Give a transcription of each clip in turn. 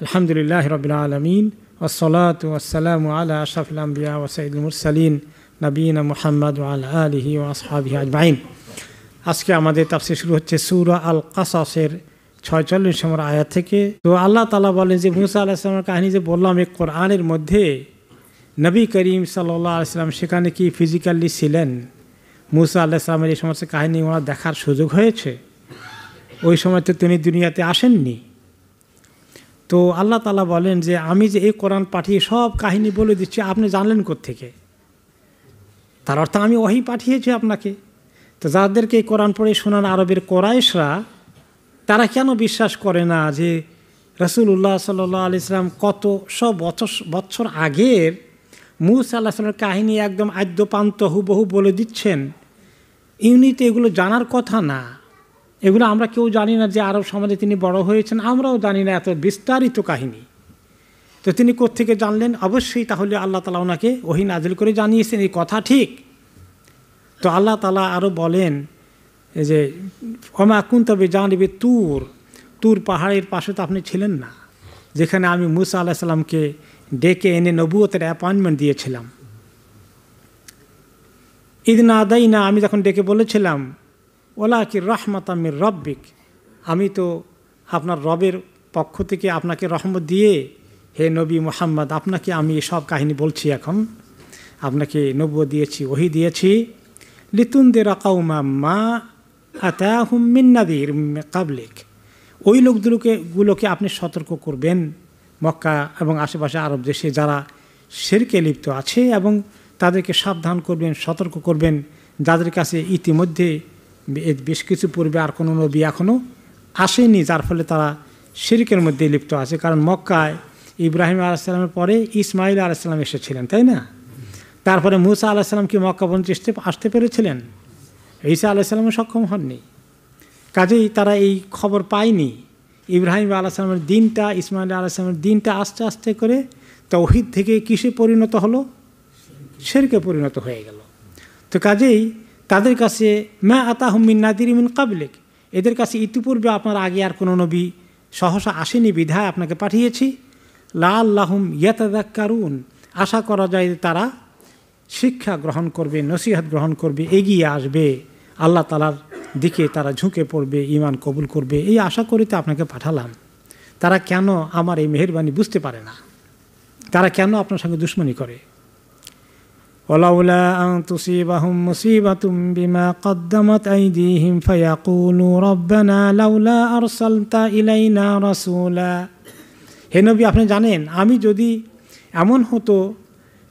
আলহামদুলিল্লাহ রাব্বিল আলামিন ওয়াসসালাতু ওয়াসসালামু আলা আশরাফিল আমবিয়া ওয়া সাইয়্যিদুল মুরসালিন নবিয়িনা মুহাম্মদ ওয়া আলা আলিহি ওয়া আসহাবিহি আজমাইন। আজকে আমাদের তাফসীর শুরু হচ্ছে সূরা আল কাসাসের ৪৬ নম্বর আয়াত থেকে। তো আল্লাহ তাআলা বলেন যে মুসা আলাইহিস সালামের কাহিনী যে বললাম, এই কোরআনের মধ্যে নবী করিম সাল্লাল্লাহু আলাইহি ওয়াসাল্লাম সেখানে কি ফিজিক্যালি ছিলেন? মুসা আলাইহিস সালামের এই সমস্ত কাহিনী ওনার দেখার সুযোগ হয়েছে? ওই সময় তো তিনি দুনিয়াতে আসেননি। তো আল্লাহ তাআলা বলেন যে আমি যে এই কোরআন পাঠিয়ে সব কাহিনী বলে দিচ্ছি, আপনি জানলেন কোত্থেকে? তার অর্থ আমি ওহী পাঠিয়েছি আপনাকে। তো যাদেরকে এই কোরআন পড়ে শোনান আরবের কোরাইশরা, তারা কেন বিশ্বাস করে না যে রাসূলুল্লাহ সাল্লাল্লাহু আলাইহি সাল্লাম কত সব বছর আগের মুসা আলাইহিস সালামের কাহিনী একদম আদ্যপান্ত হুবহু বলে দিচ্ছেন? ইউনিতে এগুলো জানার কথা না। এগুলো আমরা কেউ জানি না যে আরব সমাজে তিনি বড় হয়েছেন, আমরাও জানি না এত বিস্তারিত কাহিনী। তো তিনি কোত্থেকে জানলেন? অবশ্যই তাহলে আল্লাহ তাআলা ওনাকে ওহী নাজিল করে জানিয়েছেন, এই কথা ঠিক। তো আল্লাহ তাআলা আরও বলেন যে ওমা কুনতা বিজানিবি তুর পাহাড়ের পাশে তো আপনি ছিলেন না, যেখানে আমি মুসা আলাইহিস সালামকে ডেকে এনে নবুয়তের অ্যাপয়েন্টমেন্ট দিয়েছিলাম। ইদ নাদাইনা, আমি যখন ডেকে বলেছিলাম ওয়ালাকিন রাহমাতাম মির রাব্বিক, আমি তো আপনার রবের পক্ষ থেকে আপনাকে রহমত দিয়ে, হে নবী মুহাম্মদ, আপনাকে আমি সব কাহিনী বলছি, এখন আপনাকে নবুয়ত দিয়েছি, ওহী দিয়েছি। লিতুনদিরা কওমা মা আতাহুম মিন নাযীর মিন ক্বাবলিক, ওই লোকগুলোকে আপনি সতর্ক করবেন মক্কা এবং আশেপাশে আরব দেশে যারা শিরকে লিপ্ত আছে, এবং তাদেরকে সাবধান করবেন, সতর্ক করবেন, যাদের কাছে ইতিমধ্যে বেশ কিছু পূর্বে আর কোনো নবী এখনও আসেনি, যার ফলে তারা শিরকের মধ্যে লিপ্ত আছে। কারণ মক্কায় ইব্রাহিম আলাইহিস সালামের পরে ইসমাইল আলাইহিস সালাম এসেছিলেন, তাই না? তারপরে মুসা আলাইহিস সালাম কি মক্কা পর্যন্ত আসতে পেরেছিলেন? ঈসা আলাইহিস সালামও সক্ষম হননি। কাজেই তারা এই খবর পায়নি। ইব্রাহিম আলাইহিস সালামের দিনটা, ইসমাইল আলাইহিস সালামের দিনটা আস্তে আস্তে করে তাওহীদ থেকে কিসে পরিণত হলো? শিরকে পরিণত হয়ে গেল। তো কাজেই তাদের কাছে মা আতাহুম মিন নাযীর মিন ক্বাবলিক, এদের কাছে ইতিপূর্বে আপনার আগে আর কোনো নবী সহসা আসেনি, বিধায় আপনাকে পাঠিয়েছি। লাআল্লাহুম ইয়াতাযাক্কারুন, আশা করা যায় তারা শিক্ষা গ্রহণ করবে, নসিহত গ্রহণ করবে, এগিয়ে আসবে, আল্লাহ তাআলার দিকে তারা ঝুঁকে পড়বে, ঈমান কবুল করবে, এই আশা করিতে আপনাকে পাঠালাম। তারা কেন আমার এই মেহেরবানি বুঝতে পারে না? তারা কেন আপনার সঙ্গে দুশমনি করে? ওয়ালাউলা আন তুসিবাহুম মুসিবাতুম বিমা কদ্দামাত আইদিহিম ফায়াকুলু রব্বানা লাউলা আরসালতা ইলাইনা রাসূলা, হে নবী আপনি জানেন, আমি যদি এমন হতো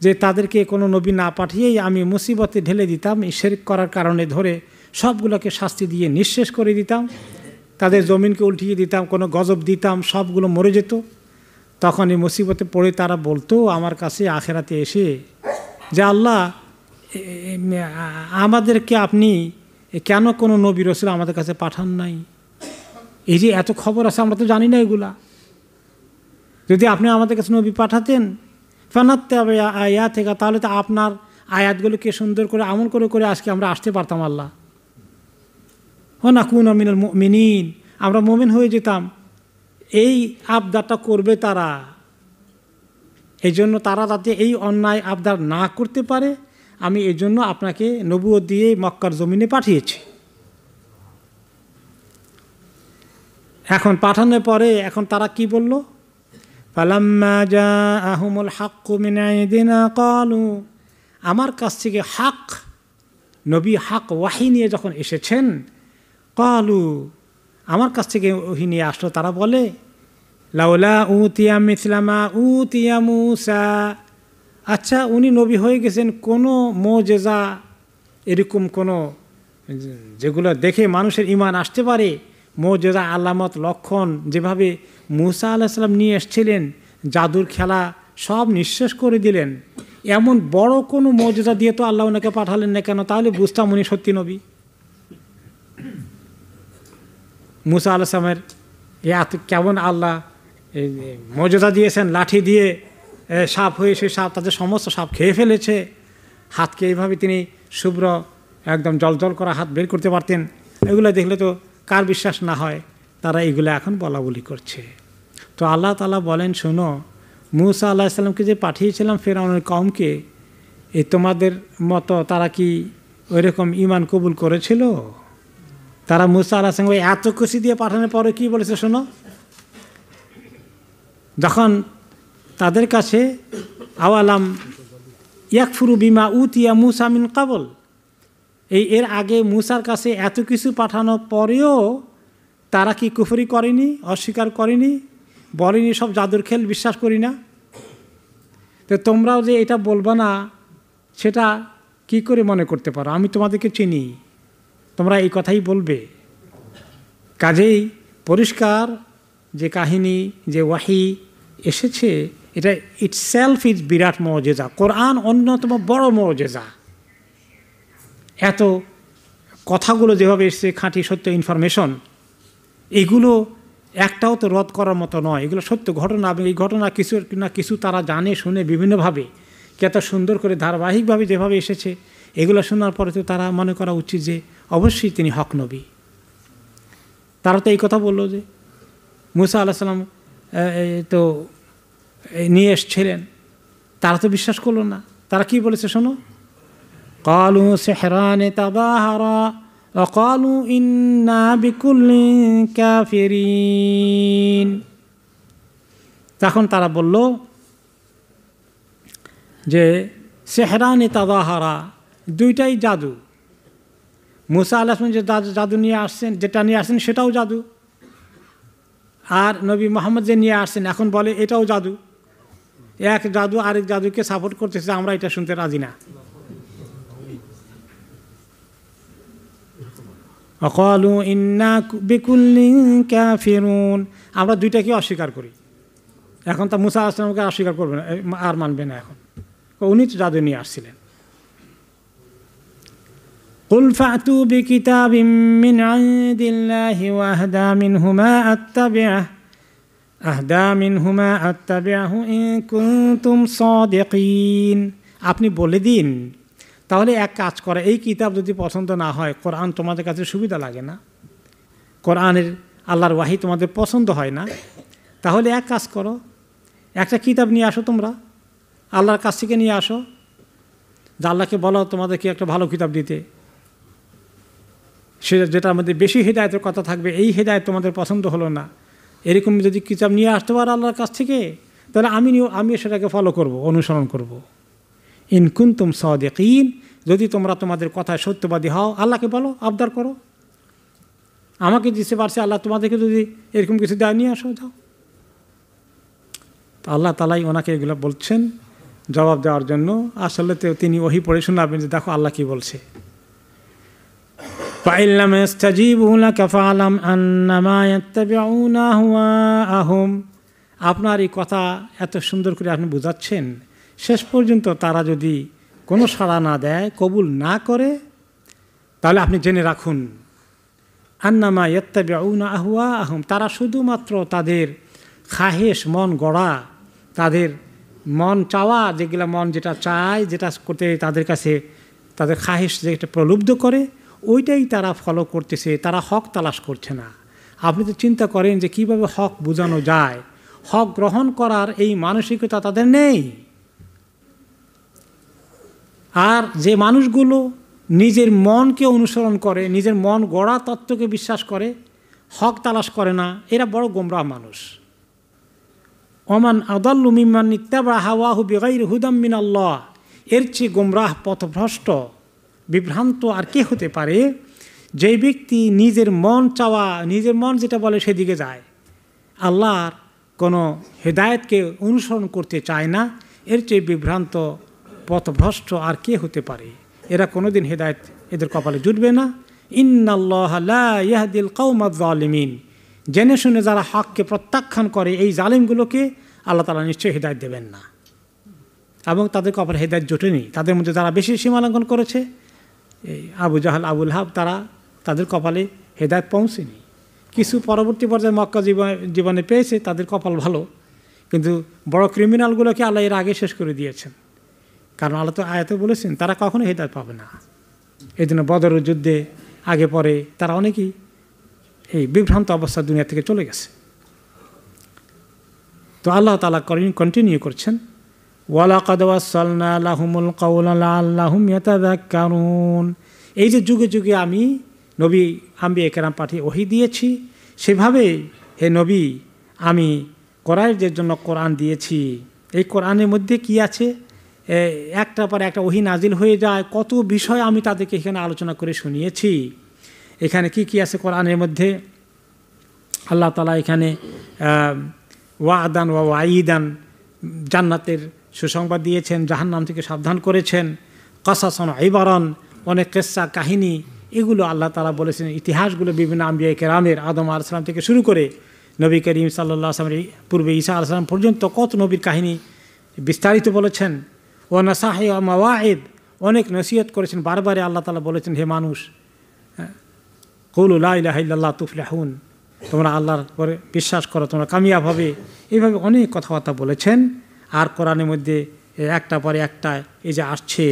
যে তাদেরকে কোনো নবী না পাঠিয়েই আমি মুসিবতে ঢেলে দিতাম, এই শিরক করার কারণে ধরে সবগুলোকে শাস্তি দিয়ে নিঃশেষ করে দিতাম, তাদের জমিনকে উল্টিয়ে দিতাম, কোনো গজব দিতাম, সবগুলো মরে যেত, তখন এই মুসিবতে পড়ে তারা বলতো আমার কাছে আখেরাতে এসে যে আল্লাহ আমাদেরকে আপনি কেন কোনো নবী রাসূল আমাদের কাছে পাঠান নাই? এই যে এত খবর আছে, আমরা তো জানি না এগুলা। যদি আপনি আমাদের কাছে নবী পাঠাতেন ফানাত্তাবি আয়াতিকা, তাহলে তো আপনার আয়াতগুলোকে সুন্দর করে আমল করে করে আজকে আমরা আসতে পারতাম আল্লাহ। ওয়া নাকুনা মিনাল মুমিনিন, আমরা মুমিন হয়ে যেতাম। এই আবদারটা করবে তারা, এই জন্য তারা যাতে এই অন্যায় আবদার না করতে পারে, আমি এই জন্য আপনাকে নবুয়ত দিয়ে মক্কার জমিনে পাঠিয়েছি। এখন পাঠানোর পরে এখন তারা কি বলল? ফালাম্মা জাআহুমুল হাক্কু মিন ইনদিনা ক্বালু, আমার কাছ থেকে হক নবী হক ওয়াহী নিয়ে যখন এসেছেন, ক্বালু আমার কাছ থেকে ওহী নিয়ে আসলো, তারা বলে লাউলা উতিয়া মিসলা মা উতিয়া মূসা, আচ্ছা উনি নবী হয়ে গেছেন, কোনো মুজিজা এরকম কোনো যেগুলো দেখে মানুষের ঈমান আসতে পারে, মুজিজা আলামত লক্ষণ যেভাবে মূসা আলাইহিস সালাম নিয়ে এসেছিলেন, জাদুর খেলা সব নিঃশেষ করে দিলেন, এমন বড় কোনো মুজিজা দিয়ে তো আল্লাহ ওনাকে পাঠালেন না কেন? তাহলে বুঝতাম উনি সত্যি নবী। মূসা আলাইহিস সালামের কেমন আল্লাহ মুজিজা দিয়েছেন, লাঠি দিয়ে সাপ হয়ে সে সাপ তাদের সমস্ত সাপ খেয়ে ফেলেছে, হাতকে এইভাবে তিনি শুভ্র একদম জলজল করা হাত বের করতে পারতেন। এগুলো দেখলে তো কার বিশ্বাস না হয়? তারা এগুলো এখন বলা বলি করছে। তো আল্লাহ তাআলা বলেন, শোনো, মূসা আলাইহিস সালামকে যে পাঠিয়েছিলাম ফিরআউনের কওমকে, এই তোমাদের মতো তারা কি ওইরকম ঈমান কবুল করেছিল? তারা মূসা আলাইহিস সালামকে এত খুশি দিয়ে পাঠানোর পরে কি বলেছে শোনো, যখন তাদের কাছে আওয়ালাম ইয়াকফুরু বিমা উতিয়া মূসা মিন কাবল, এর আগে মূসার কাছে এত কিছু পাঠানোর পরেও তারা কি কুফরি করেনি, অস্বীকার করেনি, বলেনি সব জাদুর খেল, বিশ্বাস করি না? তো তোমরাও যে এটা বলবে না সেটা কি করে মনে করতে পারো? আমি তোমাদেরকে চিনি, তোমরা এই কথাই বলবে। কাজেই পরিষ্কার যে কাহিনী, যে ওয়াহি এসেছে, এটা ইটসেলফ ইজ বিরাট মুজিজা। কোরআন অন্যতম বড় মুজিজা। এত কথাগুলো যেভাবে এসছে, খাঁটি সত্য ইনফরমেশন, এগুলো একটাও তো রদ করার মতো নয়, এগুলো সত্য ঘটনা। এবং এই ঘটনা কিছু না কিছু তারা জানে শুনে বিভিন্নভাবে, কত সুন্দর করে ধারাবাহিকভাবে যেভাবে এসেছে, এগুলো শোনার পরে তো তারা মনে করা উচিত যে অবশ্যই তিনি হক নবী। তারা তো এই কথা বললো যে মূসা আলাইহিস সালাম তো নিয়ে এসছিলেন, তারা তো বিশ্বাস করলো না। তারা কি বলেছে শোনো, ক্বালু সিহরানে তাযাহারা ওয়া ক্বালু ইন্না বিকুল্লিন কাফিরিন। তখন তারা বলল যে সিহরানে তাযাহারা, দুইটাই জাদু। মূসা আলাইহিস সালাম যে জাদু নিয়ে আসছেন, যেটা নিয়ে আসছেন সেটাও জাদু, আর নবী মুহাম্মদ যে নিয়ে আসছেন এখন বলে এটাও জাদু। এক জাদু আরেক জাদুকে সাপোর্ট করতেছে, আমরা এটা শুনতে রাজি না। ক্বালু ইন্না বিকুল্লিন কাফিরুন, আমরা দুইটাকে অস্বীকার করি। এখন তা মূসা আলাইহিস সালামকে অস্বীকার করবে না, আর মানবে না। এখন উনি তো জাদু নিয়ে আসছিলেন। কুল ফাতু বিকিতাবিম মিন ইনদিল্লাহি ওয়া আহদা মিনহুমা আত্তাবি'হু ইন কুনতুম সাদিকিন। আপনি বলে দিন, তাহলে এক কাজ করে, এই কিতাব যদি পছন্দ না হয়, কোরআন তোমাদের কাছে সুবিধা লাগে না, কোরআনের আল্লাহর ওয়াহি তোমাদের পছন্দ হয় না, তাহলে এক কাজ করো, একটা কিতাব নিয়ে আসো, তোমরা আল্লাহর কাছ থেকে নিয়ে আসো। যে আল্লাহকে বলো তোমাদেরকে একটা ভালো কিতাব দিতে, সে যেটার মধ্যে বেশি হেদায়েতের কথা থাকবে। এই হেদায়েত তোমাদের পছন্দ হলো না, এরকম যদি কিতাব নিয়ে আসতে পারো আল্লাহর কাছ থেকে, তাহলে আমি সেটাকে ফলো করব, অনুসরণ করব। ইন কুনতুম সাদিকিন, যদি তোমরা তোমাদের কথায় সত্যবাদী হও, আল্লাহকে বলো, আবদার করো, আমাকে দিতে পারছে আল্লাহ, তোমাদেরকে যদি এরকম কিছু দেয় নিয়ে আসো, যাও। আল্লাহ তাআলাই ওনাকে এগুলো বলছেন জবাব দেওয়ার জন্য। আসলে তো তিনি ওহী পড়ে শোনাবেন যে দেখো আল্লাহ কি বলছে। فَإِنْ لَمْ يَسْتَجِيبُوا لَكَ فَاعْلَمْ أَنَّمَا يَتَّبِعُونَ أَهْوَاءَهُمْ। আপনার এই কথা এত সুন্দর করে আপনি বোঝাচ্ছেন, শেষ পর্যন্ত তারা যদি কোনো সাড়া না দেয়, কবুল না করে, তাহলে আপনি জেনে রাখুন, আন্নামা ইয়াত্তাবিউনা আহওয়াআহুম, তারা শুধুমাত্র তাদের খাহেশ, মন গড়া, তাদের মন চাওয়া, যেগুলা মন যেটা চায়, যেটা করতে তাদের কাছে তাদের খাহেশ যেটা প্রলুব্ধ করে, ওইটাই তারা ফলো করতেছে, তারা হক তালাশ করছে না। আপনি তো চিন্তা করেন যে কিভাবে হক বোঝানো যায়, হক গ্রহণ করার এই মানসিকতা তাদের নেই। আর যে মানুষগুলো নিজের মনকে অনুসরণ করে, নিজের মন গড়া তত্ত্বকে বিশ্বাস করে, হক তালাশ করে না, এরা বড় গোমরাহ মানুষ। ওমান আদাল্লু মিম্মান ইত্তাবা হাওয়াহু বিগাইরি হুদাম মিনাল্লাহ, এর চেয়ে গোমরাহ, পথভ্রষ্ট, বিভ্রান্ত আর কে হতে পারে, যেই ব্যক্তি নিজের মন চাওয়া, নিজের মন যেটা বলে সেদিকে যায়, আল্লাহর কোনো হেদায়েতকে অনুসরণ করতে চায় না। এর চেয়ে বিভ্রান্ত, পথভ্রষ্ট আর কে হতে পারে? এরা কোনোদিন হেদায়েত এদের কপালে জুটবে না। ইন্নাল্লাহা লা ইয়াহদিল কওমাজ জালিমিন, জেনে শুনে যারা হককে প্রত্যাখ্যান করে, এই জালিমগুলোকে আল্লাহ তাআলা নিশ্চয়ই হেদায়েত দেবেন না। এবং তাদের কপালে হেদায়েত জোটেনি। তাদের মধ্যে যারা বেশি সীমালঙ্ঘন করেছে, এই আবু জাহাল, আবুল হাব, তাদের কপালে হেদায়েত পৌঁছেনি। কিছু পরবর্তী পর্যায়ে মক্কা জীবনে পেয়েছে, তাদের কপাল ভালো, কিন্তু বড় ক্রিমিনালগুলোকে আল্লাহ এর আগে শেষ করে দিয়েছেন। কারণ আল্লাহ তো আয়াতে বলেছেন তারা কখনো হেদায়েত পাবে না। এই জন্য বদরের যুদ্ধে আগে পরে তারা অনেকেই এই বিভ্রান্ত অবস্থা দুনিয়া থেকে চলে গেছে। তো আল্লাহ তাআলা কন্টিনিউ করছেন, ওয়ালাকাদ ওয়াসসালনা লাহুমুল কাওলা লাআল্লাহুম ইয়াতাযাক্কারুন। এই যে যুগে যুগে আমি নবী আম্বিয়া কেরাম পাঠিয়ে ওহী দিয়েছি, সেভাবে হে নবী আমি কোরাইশদের জন্য কোরআন দিয়েছি। এই কোরআনের মধ্যে কি আছে, একটার পর একটা ওহী নাজিল হয়ে যায়, কত বিষয় আমি তাদেরকে এখানে আলোচনা করে শুনিয়েছি। এখানে কি কি আছে কোরআনের মধ্যে? আল্লাহ তাআলা এখানে ওয়াদান ওয়া ওয়াইদান, জান্নাতের সুসংবাদ দিয়েছেন, জাহান্নাম থেকে সাবধান করেছেন। কাসাসান ইবারান, অনেক কিসসা কাহিনী, এগুলো আল্লাহ তাআলা বলেছেন। ইতিহাসগুলো বিভিন্ন আম্বিয়া কেরামের, আদম আলাইহিস সালাম থেকে শুরু করে নবী করিম সাল্লাল্লাহু আলাইহি ওয়াসাল্লামের পূর্বে ঈসা আলাইহিস সালাম পর্যন্ত কত নবীর কাহিনী বিস্তারিত বলেছেন। ও নাসাহি ওয়া মাওয়াইদ, অনেক নসিহত করেছেন। বারবারে আল্লাহ তাআলা বলেছেন, হে মানুষ, কুলু লা ইলাহা ইল্লাল্লাহ তুফলিহুন, তোমরা আল্লাহর পরে বিশ্বাস করো, তোমরা কামিয়াব হবে। এইভাবে অনেক কথাবার্তা বলেছেন। আর কোরআনের মধ্যে একটা পরে একটা এই যে আসছে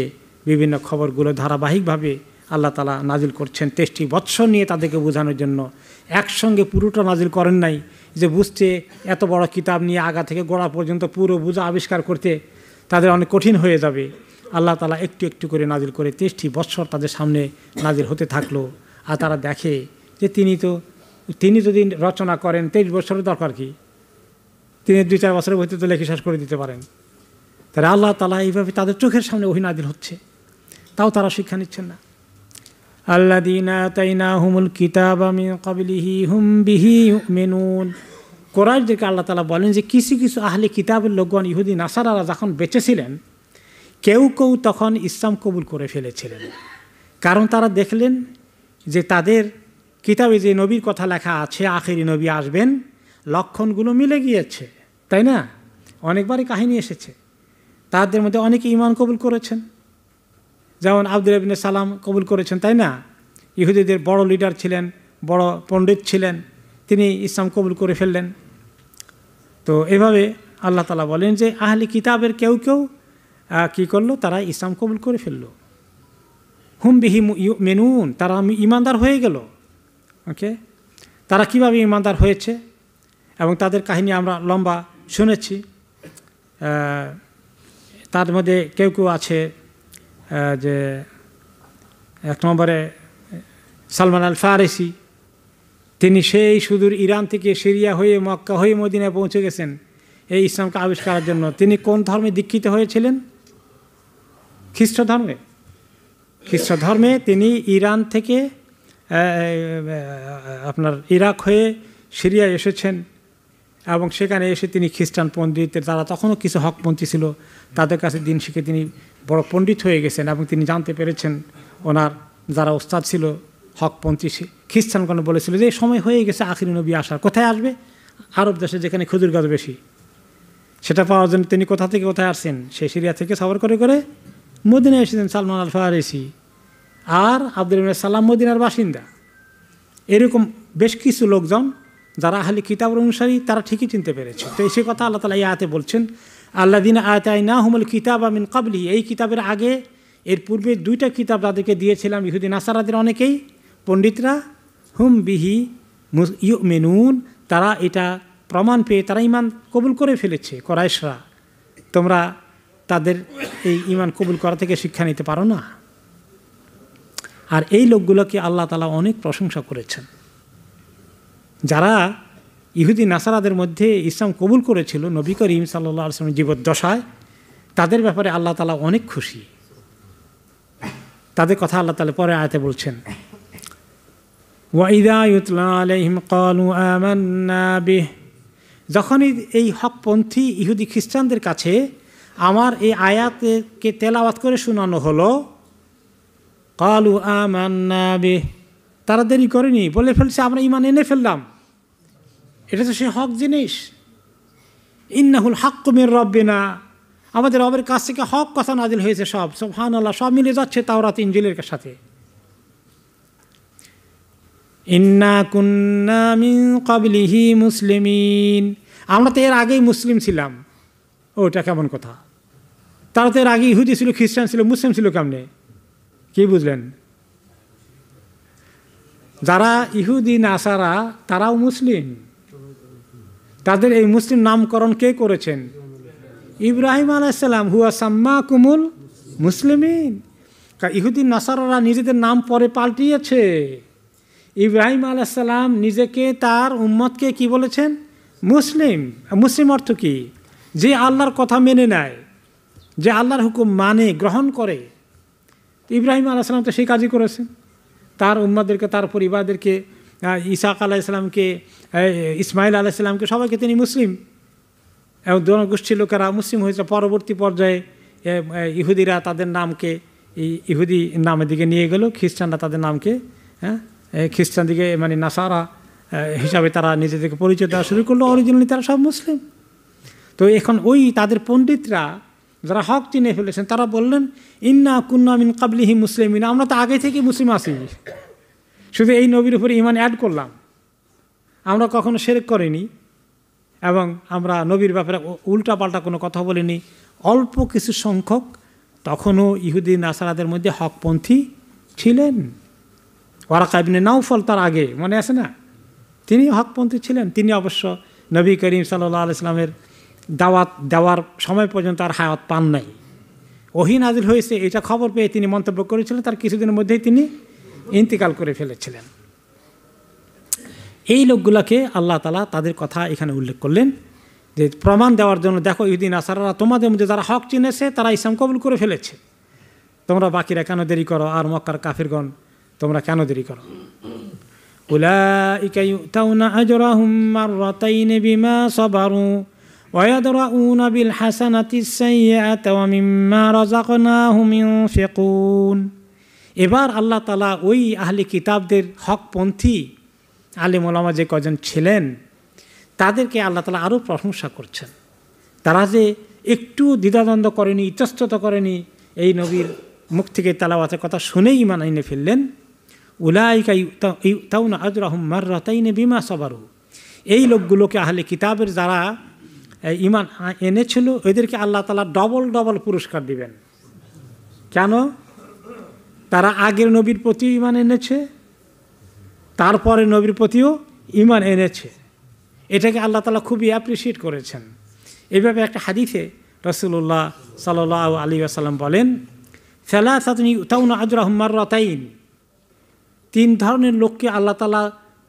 বিভিন্ন খবরগুলো ধারাবাহিকভাবে আল্লাহ তাআলা নাজিল করছেন 23 বৎসর নিয়ে তাদেরকে বোঝানোর জন্য। একসঙ্গে পুরোটা নাজিল করেন নাই, যে বুঝতে এত বড় কিতাব নিয়ে আগা থেকে গোড়া পর্যন্ত পুরো বোঝা আবিষ্কার করতে তাদের অনেক কঠিন হয়ে যাবে। আল্লাহ তাআলা একটু একটু করে নাজিল করে 23 বৎসর তাদের সামনে নাজিল হতে থাকলো। আর তারা দেখে যে তিনি যদি রচনা করেন 23 বছরের দরকার কি, তিনি 2-4 বছরের ভিতরে লেখে শেষ করে দিতে পারেন। তারা আল্লাহ তাআলা এইভাবে তাদের চোখের সামনে ওহী নাজিল হচ্ছে, তাও তারা শিক্ষা নিচ্ছেন না। আল্লাযীনা আতাইনাহুমুল কিতাবা মিন ক্বাবলিহি হুম বিহি ইউমিনুন। কুরাইশদেরকে আল্লাহ তাআলা বলেন যে কিছু কিছু আহলে কিতাবের লোকগণ, ইহুদি নাসারারা যখন বেঁচে ছিলেন, কেউ কেউ তখন ইসলাম কবুল করে ফেলেছিলেন। কারণ তারা দেখলেন যে তাদের কিতাবে যে নবীর কথা লেখা আছে, আখেরি নবী আসবেন, লক্ষণগুলো মিলে গিয়েছে, তাই না? অনেকবারই কাহিনী এসেছে। তাদের মধ্যে অনেকে ঈমান কবুল করেছেন, যেমন আব্দুল্লাহ ইবনে সালাম কবুল করেছেন, তাই না? ইহুদিদের বড় লিডার ছিলেন, বড় পণ্ডিত ছিলেন, তিনি ইসলাম কবুল করে ফেললেন। তো এভাবে আল্লাহ তাআলা বলেন যে আহলি কিতাবের কেউ কেউ কী করলো, তারা ইসলাম কবুল করে ফেললো। হুম বিহি ইউমিনুন, তারা ঈমানদার হয়ে গেল। ওকে, তারা কিভাবে ঈমানদার হয়েছে এবং তাদের কাহিনী আমরা লম্বা শুনেছি। তার মধ্যে কেউ কেউ আছে যে 1 নম্বরে সালমান আল ফারিসি, তিনি সেই সুদূর ইরান থেকে সিরিয়া হয়ে মক্কা হয়ে মদিনায় পৌঁছে গেছেন এই ইসলামকে আবিষ্কারের জন্য। তিনি কোন ধর্মে দীক্ষিত হয়েছিলেন? খ্রিস্ট ধর্মে। খ্রিস্ট ধর্মে তিনি ইরান থেকে আপনার ইরাক হয়ে সিরিয়ায় এসেছেন এবং সেখানে এসে তিনি খ্রিস্টান পণ্ডিতদের, তারা তখনও কিছু হকপন্থী ছিল, তাদের কাছে দিন শিখে তিনি বড় পণ্ডিত হয়ে গেছেন এবং তিনি জানতে পেরেছেন ওনার যারা ওস্তাদ ছিল হকপন্থী খ্রিস্টানগণ বলেছিল যে সময় হয়ে গেছে আখিরি নবী আসার। কোথায় আসবে? আরব দেশে, যেখানে খেজুর গাছ বেশি। সেটা পাওয়ার জন্য তিনি কোথা থেকে কোথায় আসছেন? সেই সিরিয়া থেকে সফর করে করে মদিনায় এসেছেন সালমান আল ফারিসি। আর আব্দুল্লাহ ইবনে সালাম মদিনার বাসিন্দা। এরকম বেশ কিছু লোকজন যারা আহলি কিতাবের অনুসারী, তারা ঠিকই চিনতে পেরেছে। তো সেই কথা আল্লাহ তাআলা এই আয়াতে বলছেন, আল্লাযীনা আতাইনাহুমুল কিতাবা মিন ক্বাবলি, এই কিতাবের আগে এর পূর্বে 2টা কিতাব যাদেরকে দিয়েছিলাম ইহুদি নাসারাদের অনেকেই পণ্ডিতরা, হুম বিহি ইউমিনুন, তারা এটা প্রমাণ পেয়ে তারা ঈমান কবুল করে ফেলেছে। কুরাইশরা, তোমরা তাদের এই ঈমান কবুল করা থেকে শিক্ষা নিতে পারো না? আর এই লোকগুলোকে আল্লাহ তাআলা অনেক প্রশংসা করেছেন। যারা ইহুদি নাসারাদের মধ্যে ইসলাম কবুল করেছিল নবী করিম সাল্লাল্লাহু আলাইহি ওয়াসাল্লামের জীবদ্দশায়, তাদের ব্যাপারে আল্লাহ তাআলা অনেক খুশি। তাদের কথা আল্লাহ তাআলা পরে আয়াতে বলছেন, ওয়াইদা ইউতলা আলাইহিম ক্বালু আমান্না বিহি, যখনই এই হকপন্থী ইহুদি খ্রিস্টানদের কাছে আমার এই আয়াতকে তেলাওয়াত করে শোনানো হলো, ক্বালু আমান্না বিহি, তারা দেরি করেনি, বলে ফেলছে আমরা ঈমান এনে ফেললাম, এটা তো সে হক জিনিস। ইন্নাহুল হাক্কু মির রাব্বিনা, আমাদের রবের কাছ থেকে হক কথা নাজিল হয়েছে, সব সুবহানাল্লাহ, সব মিলে যাচ্ছে তাওরাত ইনজিলের সাথে। ইন্না কুন্না মিন ক্বাবলিহি মুসলিমিন, আমরা তো এর আগেই মুসলিম ছিলাম। ওটা কেমন কথা? তারা তো এর আগে ইহুদি ছিল, খ্রিস্টান ছিল, মুসলিম ছিল কেমনে? কি বুঝলেন? যারা ইহুদি নাসারা তারাও মুসলিম, তাদের এই মুসলিম নামকরণ কে করেছেন? ইব্রাহিম আলাইহিস সালাম, হুয়া সাম্মাকুমুল মুসলিমিন। ইহুদি নাসারারা নিজেদের নাম পরে পাল্টিয়েছে। ইব্রাহিম আলাইহিস সালাম নিজেকে, তার উম্মতকে কি বলেছেন? মুসলিম। মুসলিম অর্থ কি? যে আল্লাহর কথা মেনে নেয়, যে আল্লাহর হুকুম মানে, গ্রহণ করে। ইব্রাহিম আলাইহিস সালাম তো সেই কাজই করেছেন। তার উম্মতদেরকে, তার পরিবারদেরকে, ইসাক আলাইহিস সালামকে, ইসমাইল আলাইহিস সালামকে, সবাইকে তিনি মুসলিম এবং জনগোষ্ঠীর লোকেরা মুসলিম হয়েছে। পরবর্তী পর্যায়ে ইহুদিরা তাদের নামকে ইহুদি নামের দিকে নিয়ে গেল, খ্রিস্টানরা তাদের নামকে খ্রিস্টান দিকে, মানে নাসারা হিসাবে তারা নিজেদেরকে পরিচয় দেওয়া শুরু করলো। অরিজিনালি তারা সব মুসলিম। তো এখন ওই তাদের পণ্ডিতরা যারা হক চিনে ফেলেছেন, তারা বললেন, ইন্না কুন্না মিন কাবলিহি মুসলিমিন, আমরা তো আগে থেকে মুসলিম আছি, শুধু এই নবীর উপরে ঈমান অ্যাড করলাম, আমরা কখনো শিরক করিনি এবং আমরা নবীর ব্যাপারে উল্টাপাল্টা কোনো কথা বলিনি। অল্প কিছু সংখ্যক তখনও ইহুদি নাসারাদের মধ্যে হকপন্থী ছিলেন। ওয়ারাকা ইবনে নাওফল তার আগে, মনে আছে না? তিনি হকপন্থী ছিলেন। তিনি অবশ্য নবী করিম সাল্লাল্লাহু আলাইহি ওয়াসাল্লামের দাওয়াত দেওয়ার সময় পর্যন্ত আর হায়াত পান নাই। ওহী নাজিল হয়েছে এটা খবর পেয়ে তিনি মন্তব্য করেছিলেন, তার কিছুদিনের মধ্যেই তিনি ইন্তিকাল করে ফেলেছিলেন। এই লোকগুলোকে আল্লাহ তাআলা তাদের কথা এখানে উল্লেখ করলেন যে প্রমাণ দেওয়ার জন্য, দেখো ইহুদি নাসারারা তোমাদের মধ্যে যারা হক চিনেছে তারা ইসলাম কবুল করে ফেলেছে, তোমরা বাকিরা কেন দেরি করো? আর মক্কার কাফিরগণ, তোমরা কেন দেরি করো? উলাইকা ইউতাউনা আজরাহুম মাররাতাইনি বিমা সাবারু ওয়া ইয়াদরাউনা বিল হাসানাতিস সাইয়্যাতা ওয়া মিম্মা রাযাকনাহুম ইউনফিকুন। এবার আল্লাহ তাআলা ওই আহলে কিতাবদের হকপন্থী আলেম ওলামা যে কজন ছিলেন তাদেরকে আল্লাহ তাআলা আরও প্রশংসা করছেন। তারা যে একটু দ্বিধাদ্বন্দ্ব করেনি, ইতস্তত করেনি, এই নবীর মুখ থেকে তেলাওয়াতের কথা শুনেই ঈমান এনে ফেললেন। উলাইকা ইউতাউনা আজরাহুম মাররাতাইনি বিমা সাবারু, এই লোকগুলোকে আহলে কিতাবের যারা ঈমান এনেছিল এদেরকে আল্লাহ তাআলা ডবল ডবল পুরস্কার দিবেন। কেন? তারা আগের নবীর প্রতি ঈমান এনেছে, তারপরে নবীর প্রতিও ঈমান এনেছে। এটাকে আল্লাহ তাআলা খুবই অ্যাপ্রিসিয়েট করেছেন। এইভাবে একটা হাদিসে রাসূলুল্লাহ সাল্লাল্লাহু আলাইহি ওয়াসাল্লাম বলেন, সালাসাতুন ইউতাউনা আজরাহুম মাররাতাইন, তিন ধরনের লোককে আল্লাহ তাআলা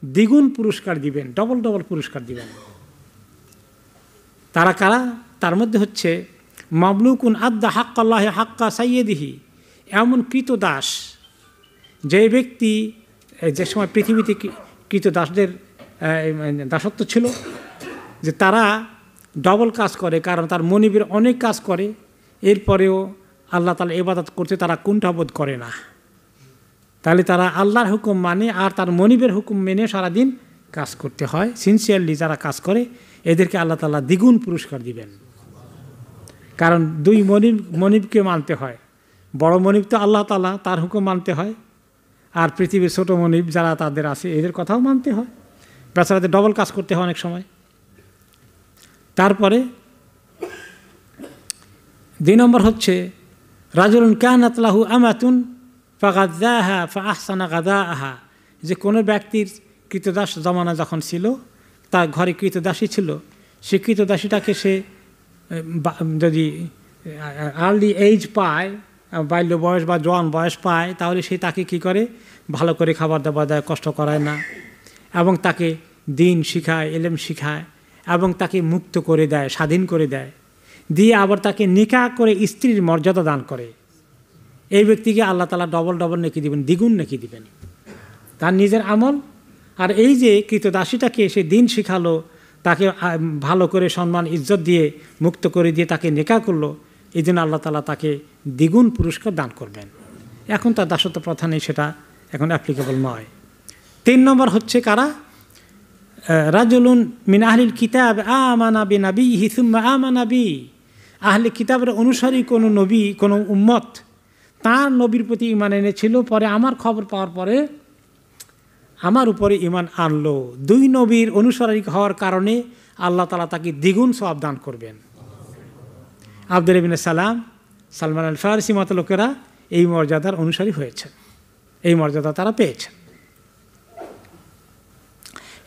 দ্বিগুণ পুরস্কার দিবেন, ডবল ডবল পুরস্কার দিবেন। তারা কারা? তার মধ্যে হচ্ছে মামলুকুন আদ্দা হাক্কাল্লাহি হাক্কা সাইয়্যিদিহি, এমন কৃতদাস যে ব্যক্তি, যে সময় পৃথিবীতে কৃতদাসদের দাসত্ব ছিল, যে তারা ডবল কাজ করে, কারণ তার মনিবের অনেক কাজ করে, এরপরেও আল্লাহ তাআলা ইবাদত করতে তারা কুণ্ঠাবোধ করে না। তাহলে তারা আল্লাহর হুকুম মানে আর তার মনিবের হুকুম মেনে সারাদিন কাজ করতে হয়। সিনসিয়ারলি যারা কাজ করে এদেরকে আল্লাহ তাআলা দ্বিগুণ পুরস্কার দিবেন। কারণ দুই মনিবকে মানতে হয়। বড় মনিব তো আল্লাহ তাআলা, তার হুকুম মানতে হয়, আর পৃথিবীর ছোটো মনিব যারা তাদের আছে এদের কথাও মানতে হয়। বেচারাদের ডবল কাজ করতে হয় অনেক সময়। তারপরে 2 নম্বর হচ্ছে রাজুলুন কানাত লাহু আমাতুন ফাগাযাহা ফাআহসানা গাদাআহা, যে কোনো ব্যক্তির কৃতদাস জমানা যখন ছিল, তার ঘরে কৃতদাসী ছিল, সে কৃতদাসীটাকে সে যদি আর্লি এজ পায়, বাল্য বয়স বা জোয়ান বয়স পায়, তাহলে সে তাকে কি করে? ভালো করে খাবার দাবার দেয়, কষ্ট করায় না, এবং তাকে দিন শিখায়, এলেম শিখায়, এবং তাকে মুক্ত করে দেয়, স্বাধীন করে দেয়, দিয়ে আবার তাকে নিকাহ করে স্ত্রীর মর্যাদা দান করে। এই ব্যক্তিকে আল্লাহ তাআলা ডবল ডবল নেকি দিবেন, দ্বিগুণ নেকি দিবেন, তার নিজের আমল। আর এই যে কৃতদাসীটাকে সে দিন শিখালো, তাকে ভালো করে সম্মান ইজ্জত দিয়ে মুক্ত করে দিয়ে তাকে নিকাহ করলো, এই জন্য আল্লাহ তাআলা তাকে দ্বিগুণ পুরস্কার দান করবেন। এখন তার দাসত্ব প্রথা নেই, সেটা এখন অ্যাপ্লিকেবল নয়। 3 নম্বর হচ্ছে কারা? রাজুলুন মিন আহলিল কিতাব আমানা বিনাবিহি সুম্মা আমানা বি, আহলে কিতাবের অনুসারী কোনো নবী, কোনো উম্মত তার নবীর প্রতি ঈমান এনেছিল, পরে আমার খবর পাওয়ার পরে আমার উপরে ঈমান আনলো। 2 নবীর অনুসারী হওয়ার কারণে আল্লাহ তাআলা তাকে দ্বিগুণ সওয়াব দান করবেন। আব্দুল্লাহ ইবনে সালাম, সালমান আল ফারসি মতো লোকেরা এই মর্যাদার অনুসারী হয়েছে, এই মর্যাদা তারা পেয়েছেন।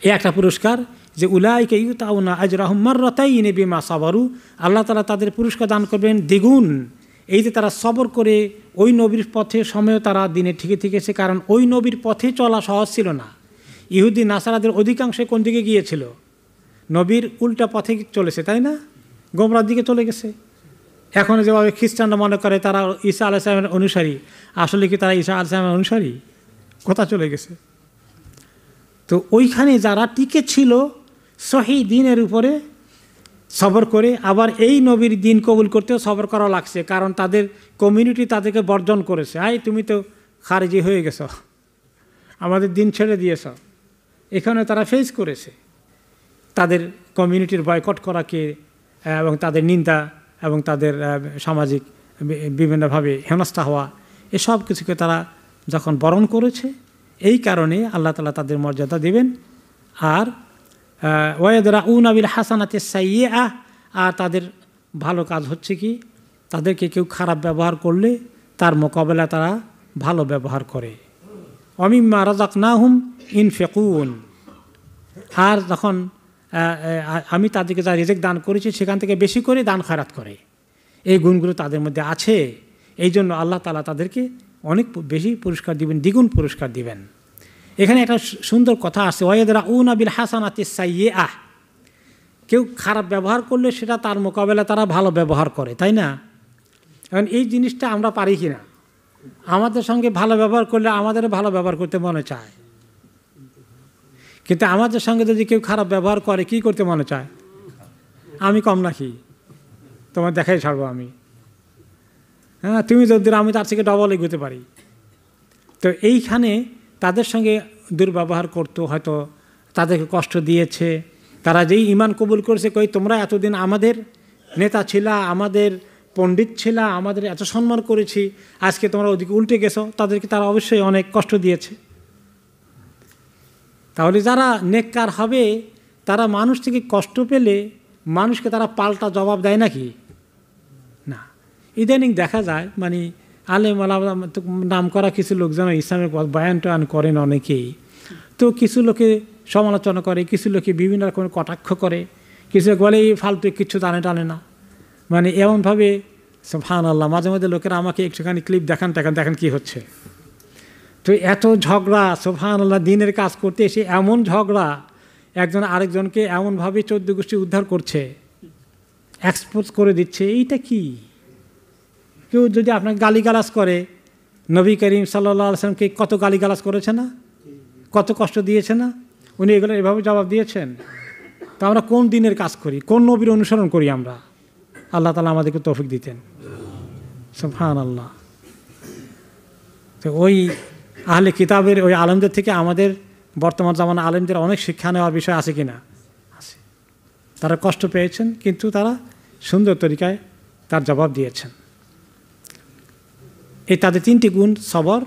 এই একটা পুরস্কার। যে উলাইকা ইউতাউনা আজরাহুম মাররাতাইনি বিমা সাবারু, আল্লাহ তাআলা তাদের পুরস্কার দান করবেন দ্বিগুণ, এই যে তারা সবর করে ওই নবীর পথে সময়ও তারা দিনে ঠিকই থেকেছে। কারণ ওই নবীর পথে চলা সহজ ছিল না। ইহুদি নাসারাদের অধিকাংশই কোন দিকে গিয়েছিল? নবীর উল্টা পথে চলেছে, তাই না? গোমরার দিকে চলে গেছে। এখন যেভাবে খ্রিস্টানরা মনে করে তারা ঈসা আলাইহিস সালামের অনুসারী, আসলে কি তারা ঈসা আলাইহিস সালামের অনুসারী? কোথা চলে গেছে? তো ওইখানে যারা টিকে ছিল সহিহ দ্বীনের উপরে সবর করে, আবার এই নবীর দিন কবুল করতেও সবর করা লাগছে, কারণ তাদের কমিউনিটি তাদেরকে বর্জন করেছে। তুমি তো খারিজি হয়ে গেছ, আমাদের দিন ছেড়ে দিয়েছ। এখানে তারা ফেস করেছে তাদের কমিউনিটির বয়কট করাকে এবং তাদের নিন্দা এবং তাদের সামাজিক বিভিন্নভাবে হেনস্থা হওয়া, এসব কিছুকে তারা যখন বরণ করেছে, এই কারণে আল্লাহ তাআলা তাদের মর্যাদা দেবেন। আর ওয়ায়াদরাউনা বিল হাসানাতিস সাইয়্যিআহ, আর তাদের ভালো কাজ হচ্ছে কি, তাদেরকে কেউ খারাপ ব্যবহার করলে তার মোকাবেলা তারা ভালো ব্যবহার করে। ওয়ামিম্মা রাযাকনাহুম ইনফিকুন, আর যখন আমি তাদেরকে যা রিজিক দান করেছি সেখান থেকে বেশি করে দান খয়রাত করে। এই গুণগুলো তাদের মধ্যে আছে, এই জন্য আল্লাহ তাআলা তাদেরকে অনেক বেশি পুরস্কার দিবেন, দ্বিগুণ পুরস্কার দিবেন। এখানে একটা সুন্দর কথা আছে, ওয়ায়াদরাউনা বিল হাসানাতিস সাইয়্যিআহ, কেউ খারাপ ব্যবহার করলে সেটা তার মোকাবেলা তারা ভালো ব্যবহার করে, তাই না? এখন এই জিনিসটা আমরা পারি কি না? আমাদের সঙ্গে ভালো ব্যবহার করলে আমাদের ভালো ব্যবহার করতে মনে চায়, কিন্তু আমাদের সঙ্গে যদি কেউ খারাপ ব্যবহার করে কি করতে মনে চায়? আমি কম নাকি, তোমার দেখাই ছাড়বো আমি, হ্যাঁ তুমি যদি আমি তার থেকে ডবল এগোতে পারি। তো এইখানে তাদের সঙ্গে দুর্ব্যবহার করতো, হয়তো তাদেরকে কষ্ট দিয়েছে। তারা যেই ঈমান কবুল করেছে, কই তোমরা এতদিন আমাদের নেতা ছিলা, আমাদের পণ্ডিত ছিলা, আমাদের এত সম্মান করেছি, আজকে তোমরা ওদিকে উল্টে গেছো, তাদেরকে তারা অবশ্যই অনেক কষ্ট দিয়েছে। তাহলে যারা নেককার হবে তারা মানুষ থেকে কষ্ট পেলে মানুষকে তারা পাল্টা জবাব দেয় নাকি? না। ইদানিং দেখা যায় মানে আলেম ওলামা নাম করা কিছু লোকজন ইসলামের বয়ান টয়ান করেন অনেকেই, তো কিছু লোকে সমালোচনা করে, কিছু লোকে বিভিন্ন রকমের কটাক্ষ করে, কিছু বলে এই ফালতু কিছু টানে না, মানে এমনভাবে সুবহানাল্লাহ। মাঝে মাঝে লোকেরা আমাকে একটুখানি ক্লিপ দেখেন কি হচ্ছে। তো এত ঝগড়া, সুবহানাল্লাহ, দিনের কাজ করতে এসে এমন ঝগড়া, একজন আরেকজনকে এমনভাবে 14 গোষ্ঠী উদ্ধার করছে, এক্সপোজ করে দিচ্ছে। এইটা কি? কেউ যদি আপনাকে গালিগালাজ করে, নবী করিম সাল্লাল্লাহু আলাইহি ওয়াসাল্লামকে কত গালিগালাজ করেছে না, কত কষ্ট দিয়েছে না, উনি এগুলো এভাবে জবাব দিয়েছেন। তো আমরা কোন দিনের কাজ করি, কোন নবীর অনুসরণ করি আমরা? আল্লাহ তাআলা আমাদেরকে তৌফিক দিতেন, সুবহানাল্লাহ। তো ওই আহলে কিতাবের ওই আলেমদের থেকে আমাদের বর্তমান জামানা আলেমদের অনেক শিক্ষা নেওয়ার বিষয় আছে কি না? আছে। তারা কষ্ট পেয়েছেন, কিন্তু তারা সুন্দর তরিকায় তার জবাব দিয়েছেন। এই তাদের 3টি গুণ: সবর,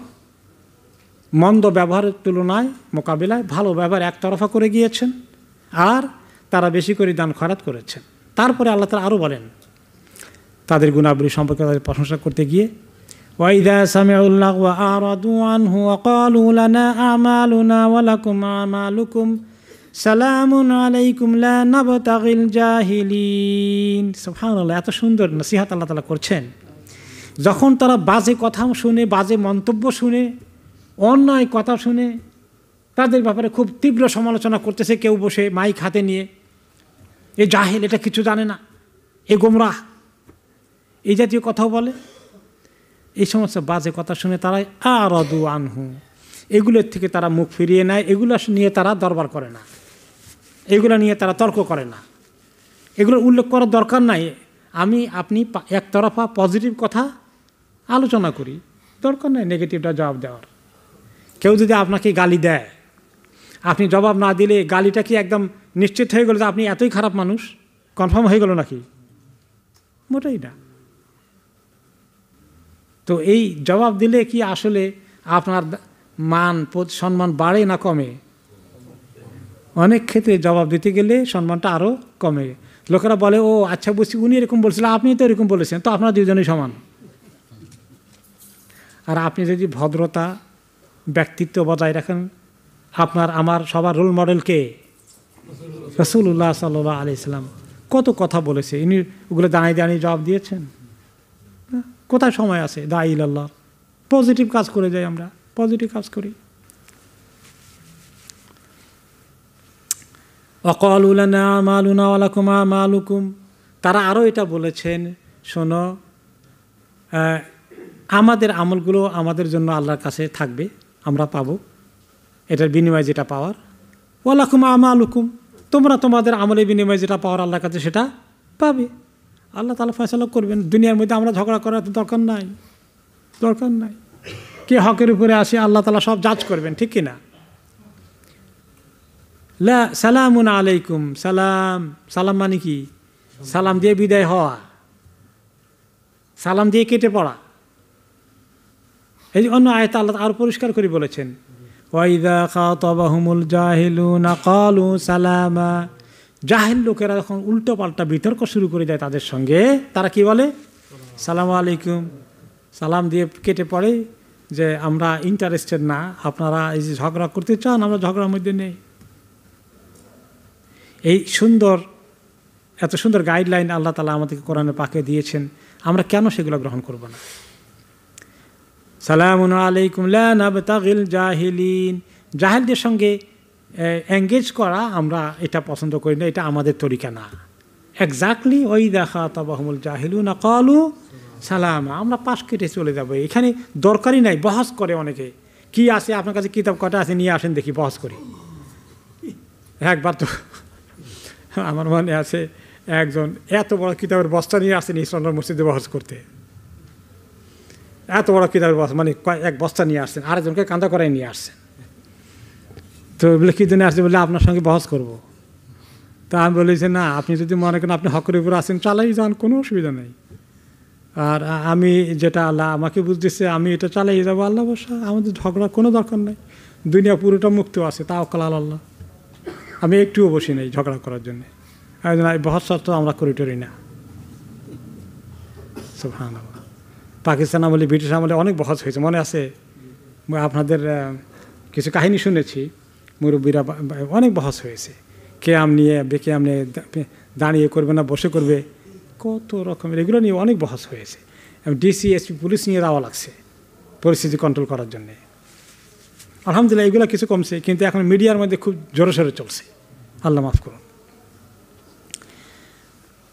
মন্দ ব্যবহারের তুলনায় মোকাবিলায় ভালো ব্যবহার একতরফা করে গিয়েছেন, আর তারা বেশি করে দান খয়রাত করেছেন। তারপরে আল্লাহ তাআলা আরও বলেন তাদের গুণাবলী সম্পর্কে তাদের প্রশংসা করতে গিয়ে, وَإِذَا سَمِعُوا اللَّغْوَ أَعْرَضُوا عَنْهُ وَقَالُوا لَنَا أَعْمَالُنَا وَلَكُمْ أَعْمَالُكُمْ سَلَامٌ عَلَيْكُمْ لَا نَبْتَغِي الْجَاهِلِينَ। সুবহানাল্লাহ, এত সুন্দর নসিহত আল্লাহ তাআলা করছেন। যখন তারা বাজে কথা শুনে, বাজে মন্তব্য শুনে, অন্যায় কথা শুনে, তাদের ব্যাপারে খুব তীব্র সমালোচনা করতেছে, কেউ বসে মাইক হাতে নিয়ে, এ জাহেল, এটা কিছু জানে না, এ গোমরাহ, এই জাতীয় কথাও বলে। এই সমস্ত বাজে কথা শুনে তারা আরাদু আনহু, এগুলোর থেকে তারা মুখ ফিরিয়ে নেয়, এগুলো নিয়ে তারা দরবার করে না, এগুলো নিয়ে তারা তর্ক করে না, এগুলোর উল্লেখ করার দরকার নাই। আপনি একতরফা পজিটিভ কথা আলোচনা করি, দরকার নাই নেগেটিভটা জবাব দেওয়ার। কেউ যদি আপনাকে গালি দেয়, আপনি জবাব না দিলে গালিটা কি একদম নিশ্চিত হয়ে গেল যে আপনি এতই খারাপ মানুষ, কনফার্ম হয়ে গেল নাকি? মোটেই না। তো এই জবাব দিলে কি আসলে আপনার মান সম্মান বাড়ে না কমে? অনেক ক্ষেত্রে জবাব দিতে গেলে সম্মানটা আরও কমে। লোকেরা বলে, ও আচ্ছা বুঝছি, উনি এরকম বলছিলেন, আপনি তো এরকম বলেছেন, তো আপনারা দুজনেই সমান। আর আপনি যদি ভদ্রতা, ব্যক্তিত্ব বজায় রাখেন, আপনার আমার সবার রোল মডেল কে? রাসূলুল্লাহ সাল্লাল্লাহু আলাইহি সাল্লাম কত কথা বলেছে, ইনি ওগুলো দাঁড়িয়ে দাঁড়িয়ে জবাব দিয়েছেন? কোথায় সময় আছে? দাঈ ইলাল্লাহ, পজিটিভ কাজ করে যাই, আমরা পজিটিভ কাজ করি। ওয়াকালু লানা আমালুনা ওয়া লাকুম আমালুকুম, তারা আরও এটা বলেছেন, শোনো আমাদের আমলগুলো আমাদের জন্য আল্লাহর কাছে থাকবে, আমরা পাবো, এটার বিনিময়ে যেটা পাওয়ার। ওয়া লাকুম আমালুকুম, তোমরা তোমাদের আমলের বিনিময়ে যেটা পাওয়ার আল্লাহর কাছে সেটা পাবে। আল্লাহ তাআলা ফয়সালা করবেন। দুনিয়ার মধ্যে আমরা ঝগড়া করার দরকার নাই, দরকার নাই। কে হকের উপরে আসে আল্লাহ তাআলা সব জাজ করবেন, ঠিক কিনা? লা সালামুন আলাইকুম, সালাম, সালাম মানে কি? সালাম দিয়ে বিদায় হওয়া, সালাম দিয়ে কেটে পড়া। এই অন্য আয়াতে আল্লাহ আর পরিষ্কার করে বলেছেন, ওয়াইদা খাতাবাহুমুল জাহিলুনা ক্বালু সালামা, জাহিল লোকেরা যখন উল্টো পাল্টা বিতর্ক শুরু করে দেয় তাদের সঙ্গে, তারা কি বলে? সালাম আলাইকুম, সালাম দিয়ে কেটে পড়ে যে আমরা ইন্টারেস্টেড না, আপনারা এই যে ঝগড়া করতে চান, আমরা ঝগড়ার মধ্যে নেই। এই সুন্দর, এত সুন্দর গাইডলাইন আল্লাহ তাআলা আমাদেরকে কোরআনে পাকে দিয়েছেন, আমরা কেন সেগুলো গ্রহণ করব না? সালামুন আলাইকুম লা নাবতাগিল জাহিলিন, জাহেলদের সঙ্গে এঙ্গেজ করা আমরা এটা পছন্দ করি না, এটা আমাদের তরিকা না। এক্স্যাক্টলি ওয়াইদা খাতাবাহুমুল জাহিলুনা ক্বালু সালামা, আমরা পাশ কেটে চলে যাব। এখানে দরকারই নাই, বহস করে অনেকে, কি আছে আপনার কাছে, কিতাব কটা আছে নিয়ে আসেন দেখি, বহস করি। একবার তো আমার মনে আছে একজন এত বড় কিতাবের বস্তা নিয়ে আসেন ইসলামের মসজিদে বহস করতে, এত বড় কিতাবের বস্তা, মানে এক বস্তা নিয়ে আসছেন, আরেকজনকে কাঁদা করাই নিয়ে আসছেন। তো বলে কি জন্য আসছে? বলে আপনার সঙ্গে বহস করব। তা আমি বলেছি না, আপনি যদি মনে করেন আপনি হকের উপর আসেন, চালাই যান, কোনো অসুবিধা নেই। আর আমি যেটা আল্লাহ আমাকে বুঝতেছে আমি এটা চালাই যাবো, আল্লাহ বসা, আমাদের ঝগড়ার কোনো দরকার নেই, দুনিয়া পুরোটা মুক্ত আছে, তাওয়াক্কাল আল্লাহ। আমি একটুও বসি নাই ঝগড়া করার জন্যে, বহস তো আমরা করি টরি না। সুবহানাল্লাহ। পাকিস্তান আমলে, ব্রিটিশ আমলে অনেক বহস হয়েছে, মনে আছে? আপনাদের কিছু কাহিনী শুনেছি, মুরব্বীরা অনেক বহস হয়েছে, কেয়াম নিয়ে বেকেয়াম নিয়ে, দাঁড়িয়ে করবে না বসে করবে, কত রকমের এগুলো নিয়ে অনেক বহস হয়েছে। ডিসি, এসপি, পুলিশ নিয়ে যাওয়া লাগছে পরিস্থিতি কন্ট্রোল করার জন্যে। আলহামদুলিল্লাহ এগুলো কিছু কমছে, কিন্তু এখন মিডিয়ার মধ্যে খুব জোরে সোরে চলছে, আল্লাহ মাফ করুন।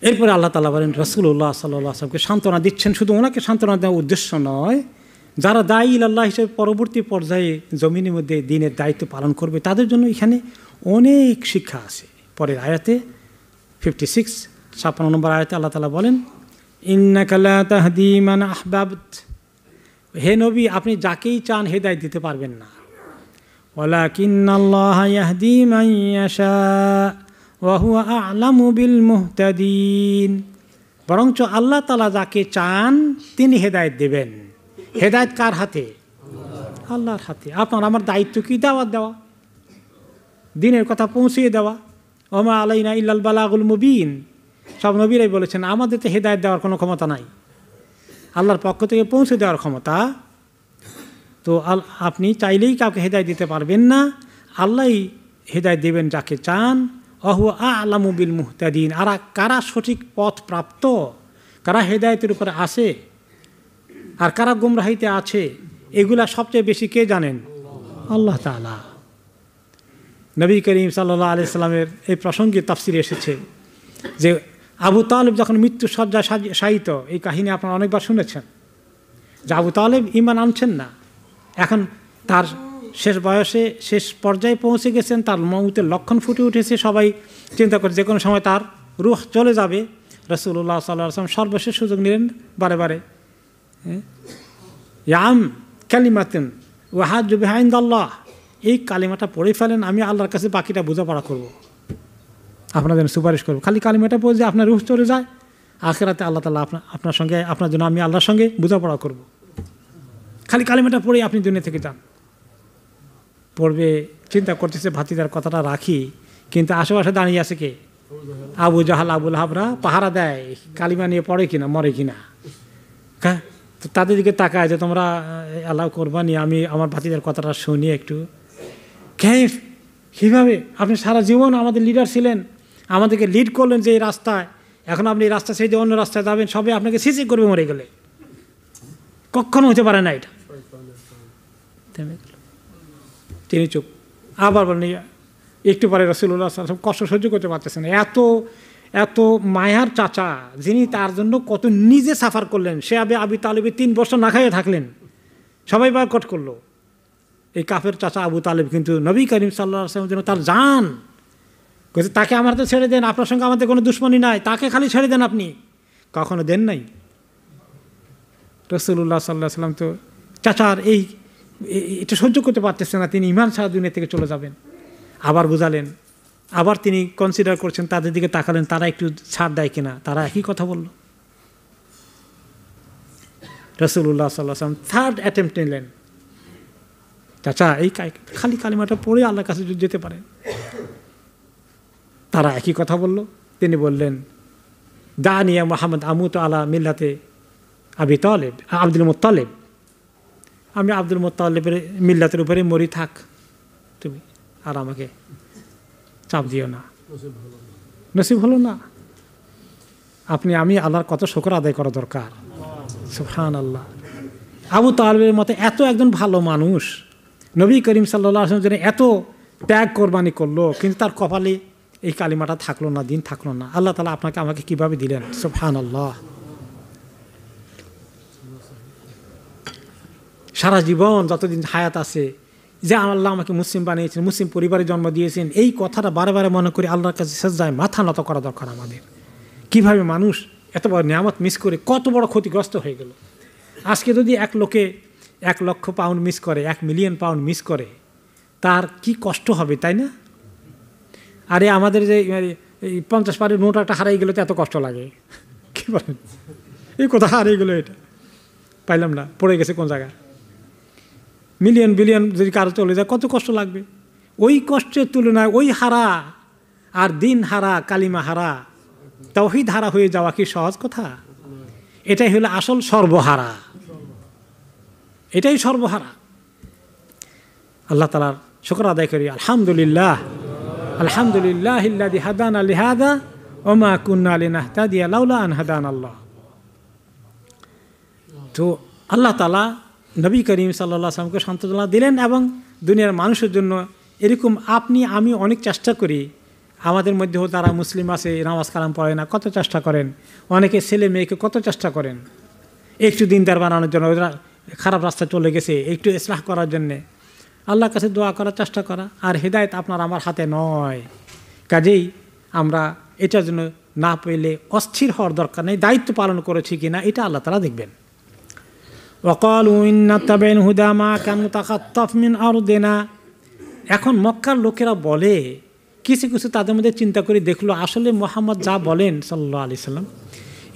এরপরে আল্লাহ তাআলা বলেন রাসূলুল্লাহ সাল্লাল্লাহু আলাইহি ওয়াসাল্লামকে সান্ত্বনা দিচ্ছেন। শুধু ওনাকে সান্ত্বনা দেওয়ার উদ্দেশ্য নয়, যারা দায়ী ইলাল্লাহ হিসেবে পরবর্তী পর্যায়ে জমিনের মধ্যে দ্বীনের দায়িত্ব পালন করবে, তাদের জন্য এখানে অনেক শিক্ষা আছে। পরের আয়াতে 56 56 নম্বর আয়াতে আল্লাহ তাআলা বলেন, ইন্নাকা লা তাহদি মান আহবাবত, হে নবী আপনি যাকেই চান হেদায়েত দিতে পারবেন না। ওয়ালাকিন্নাল্লাহা ইয়াহদি মান ইয়াশা ওয়া হুয়া আ'লামু বিল মুহতাদিন, বরঞ্চ আল্লাহ তাআলা যাকে চান তিনি হেদায়েত দেবেন। হেদায়েত কার হাতে? আল্লাহর হাতে। আপনার আমার দায়িত্ব কি? দাওয়াত দেওয়া, দ্বীনের কথা পৌঁছিয়ে দেওয়া। ওমা আলাইনা ইল্লাল বালাগুল মুবিন, সব নবীরাই বলেছেন আমাদের তো হেদায়েত দেওয়ার কোনো ক্ষমতা নাই, আল্লাহর পক্ষ থেকে পৌঁছে দেওয়ার ক্ষমতা। তো আপনি চাইলেই কাউকে হেদায়েত দিতে পারবেন না, আল্লাহই হেদায়েত দেবেন যাকে চান। ওহু আ'লামু বিল মুহতাদিন, আর কারা সঠিক পথ প্রাপ্ত, কারা হেদায়েতের উপরে আসে আর কারা গুমরাহিতে আছে, এগুলা সবচেয়ে বেশি কে জানেন? আল্লাহ তাআলা। নবী করিম সাল্লাল্লাহু আলাইহি সাল্লামের এই প্রসঙ্গে তাফসিরে এসেছে যে আবু তালেব যখন মৃত্যু সজ্জায় শায়িত, এই কাহিনী আপনারা অনেকবার শুনেছেন, যে আবু তালেব ঈমান আনছেন না, এখন তার শেষ বয়সে শেষ পর্যায়ে পৌঁছে গেছেন, তার মউতের লক্ষণ ফুটে উঠেছে, সবাই চিন্তা করে যে কোনো সময় তার রূহ চলে যাবে। রাসূলুল্লাহ সাল্লাল্লাহু আলাইহি ওয়াসাল্লাম সর্বশেষ সুযোগ নিলেন, বারে বারে ইয়াম কালিমাতুন ওয়াহাজ্জু বিহা ইনদাল্লাহ, এই কালিমাটা পড়ে ফেলেন, আমি আল্লাহর কাছে বাকিটা বোঝাপড়া করব, আপনাদের সুপারিশ করব। খালি কালিমাটা পড়ে যে আপনার রূহ চলে যায়, আখিরাতে আল্লাহ তাআলা আপনার সঙ্গে, আপনার জন্য আমি আল্লাহর সঙ্গে বোঝাপড়া করব। খালি কালিমাটা পড়েই আপনি দুনিয়া থেকে যান। পড়বে, চিন্তা করতেছে ভাতিজার কথাটা রাখি, কিন্তু আশেপাশে দাঁড়িয়ে আছে কে? আবু জাহাল, আবুল হাবরা পাহারা দেয়, কালিমা নিয়ে পড়ে কিনা, মরে কিনা। হ্যাঁ, তো তাদের দিকে তাকায় যে তোমরা অ্যালাউ করবা নি আমি আমার ভাতিজার কথাটা শুনি একটু। কীভাবে আপনি সারা জীবন আমাদের লিডার ছিলেন, আমাদেরকে লিড করলেন যে এই রাস্তায়, এখন আপনি এই রাস্তা ছেড়ে অন্য রাস্তায় যাবেন, সবাই আপনাকে সিসি করবে মরে গেলে, কখনো হতে পারে না এটা। তিনি চুপ। আবার বলেন, একটু পরে রাসূলুল্লাহ সাল্লাল্লাহু আলাইহি ওয়াসাল্লাম কষ্ট সহ্য করতে পারতেছেন, এত মায়ার চাচা যিনি তার জন্য কত নিজে সাফার করলেন, সে আবু তালেবে 3 বছর না খাইয়ে থাকলেন, সবাই বয়কট করলো। এই কাফের চাচা আবু তালেব কিন্তু নবী করিম সাল্লাল্লাহু আলাইহি ওয়াসাল্লামের জন্য তার জান, তাকে আমার তো ছেড়ে দেন, আপনার সঙ্গে আমাদের কোনো দুশ্মনী নাই, তাকে খালি ছেড়ে দেন। আপনি কখনো দেন নাই। রাসূলুল্লাহ সাল্লাল্লাহু আলাইহি ওয়াসাল্লাম তো চাচার এটা সহ্য করতে পারতেছে না, তিনি ঈমান ছাড়া দুনিয়া থেকে চলে যাবেন। আবার বুঝালেন, আবার তিনি কনসিডার করছেন, তাদের দিকে তাকালেন, তারা একটু ছাড় দেয় কিনা, তারা একই কথা বলল। রাসূলুল্লাহ সাল্লাল্লাহু আলাইহি ওয়াসাল্লাম থার্ড অ্যাটেম্পট নিলেন, চাচা এই খালি কালিমাটা পড়ে আল্লাহর কাছে যেতে পারেন। তারা একই কথা বলল। তিনি বললেন, দানিয়া মুহাম্মদ আমুত আলা মিল্লাতে আবি তালেব আব্দুল মুত্তালিব, আমি আব্দুল মুত্তালিবের মিল্লাতের উপরে মরি, থাক তুমি, আর আমাকে চাপ দিও না, নসিব হলো না। আমি আল্লাহর কত শুকর আদায় করা দরকার। সুবহানাল্লাহ। আবু তালেবের মতে এত একজন ভালো মানুষ, নবী করিম সাল্লাল্লাহু আলাইহি ওয়াসাল্লামের জন্য এত ত্যাগ কোরবানি করলো, কিন্তু তার কপালে এই কালিমাটা থাকলো না, দিন থাকলো না। আল্লাহ তাআলা আপনাকে আমাকে কিভাবে দিলেন। সুবহানাল্লাহ। সারা জীবন যতদিন হায়াত আছে, যে আল্লাহ আমাকে মুসলিম বানিয়েছেন, মুসলিম পরিবারে জন্ম দিয়েছেন, এই কথাটা বারে বারে মনে করি আল্লাহর কাছে সেজদায় মাথা নত করা দরকার আমাদের। কিভাবে মানুষ এত বড় নিয়ামত মিস করে কত বড় ক্ষতিগ্রস্ত হয়ে গেল। আজকে যদি এক লোকে 1 লক্ষ পাউন্ড মিস করে, 1 মিলিয়ন পাউন্ড মিস করে, তার কি কষ্ট হবে, তাই না? আরে আমাদের যে 50 পারের নোট একটা হারাই গেলে তো এত কষ্ট লাগে, কি বলেন? এই কথা হারিয়ে গেলো, এটা পাইলাম না, পড়ে গেছে কোন জায়গায়। মিলিয়ন বিলিয়ন যদি কারো চলে যায় কত কষ্ট লাগবে। ওই কষ্টের তুলনায় ওই হারা আর দিন হারা, কালিমা হারা, তাওহীদ হারা হয়ে যাওয়া কি সহজ কথা? এটাই হলো আসল সর্বহারা, এটাই সর্বহারা। আল্লাহ তাআলার শুকর আদায় করি। আলহামদুলিল্লাহ, আলহামদুলিল্লাহিল্লাযী হাদানা লিহাযা ওয়া মা কুন্না লিনাহতাদিয়া লাউলা আন হাদানাল্লাহ। তো আল্লাহ তাআলা নবী করিম সাল্লাল্লাহু আলাইহি ওয়াসাল্লামকে সান্ত্বনা দিলেন, এবং দুনিয়ার মানুষের জন্য এরকম আপনি আমি অনেক চেষ্টা করি, আমাদের মধ্যেও যারা মুসলিম আছে, নামাজ কালাম পড়ে না, কত চেষ্টা করেন, অনেকে ছেলে মেয়েকে কত চেষ্টা করেন একটু দিনদার বানানোর জন্য, ওরা খারাপ রাস্তায় চলে গেছে, একটু ইসলাহ করার জন্যে আল্লাহর কাছে দোয়া করার চেষ্টা করা। আর হেদায়েত আপনার আমার হাতে নয়, কাজেই আমরা এটার জন্য না পেলে অস্থির হওয়ার দরকার নেই। দায়িত্ব পালন করেছি কিনা এটা আল্লাহ তাআলা দেখবেন। ওয়াকালু ইন্না তাবিল হুদা মা কানু তাখাত্তাফ মিন আরদিনা। এখন মক্কার লোকেরা বলে, কিছু কিছু তাদের মধ্যে চিন্তা করে দেখলো, আসলে মুহাম্মদ যা বলেন সাল্লাল্লাহু আলাইহি সাল্লাম,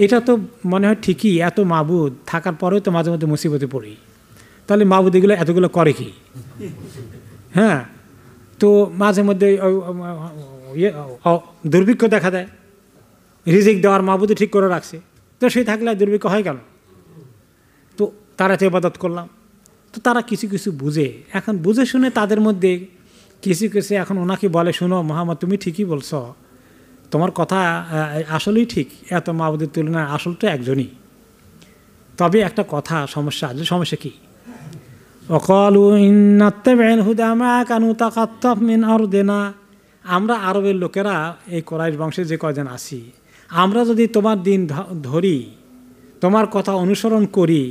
এটা তো মনে হয় ঠিকই, এত মাবুদ থাকার পরেও তো মাঝে মধ্যে মুসিবতে পড়ি, তাহলে মাবুদ এতগুলো করে কি? হ্যাঁ, তো মাঝে মধ্যে দুর্ভিক্ষ দেখা দেয়, রিজিক দেওয়ার মাবুদই ঠিক করে রাখছে, তো সেই থাকলে দুর্ভিক্ষ হয় কেন? তো তারা তো ইবাদত করলাম। তো তারা কিছু কিছু বুঝে, এখন বুঝে শুনে তাদের মধ্যে কিছু কিছু এখন ওনাকে বলে, শুনো মুহাম্মদ, তুমি ঠিকই বলছ, তোমার কথা আসলেই ঠিক, এত মাবুদের তুলনায় আসল তো একজনই। তবে একটা কথা, সমস্যা আছে। সমস্যা কি? ওয়াকালু ইন্না তাবিল হুদা মা কানু তাখাত্তাফ মিন আরদিনা। আমরা আরবের লোকেরা, এই কুরাইশ বংশে যে কয়জন আছি, আমরা যদি তোমার দিন ধরি, তোমার কথা অনুসরণ করি,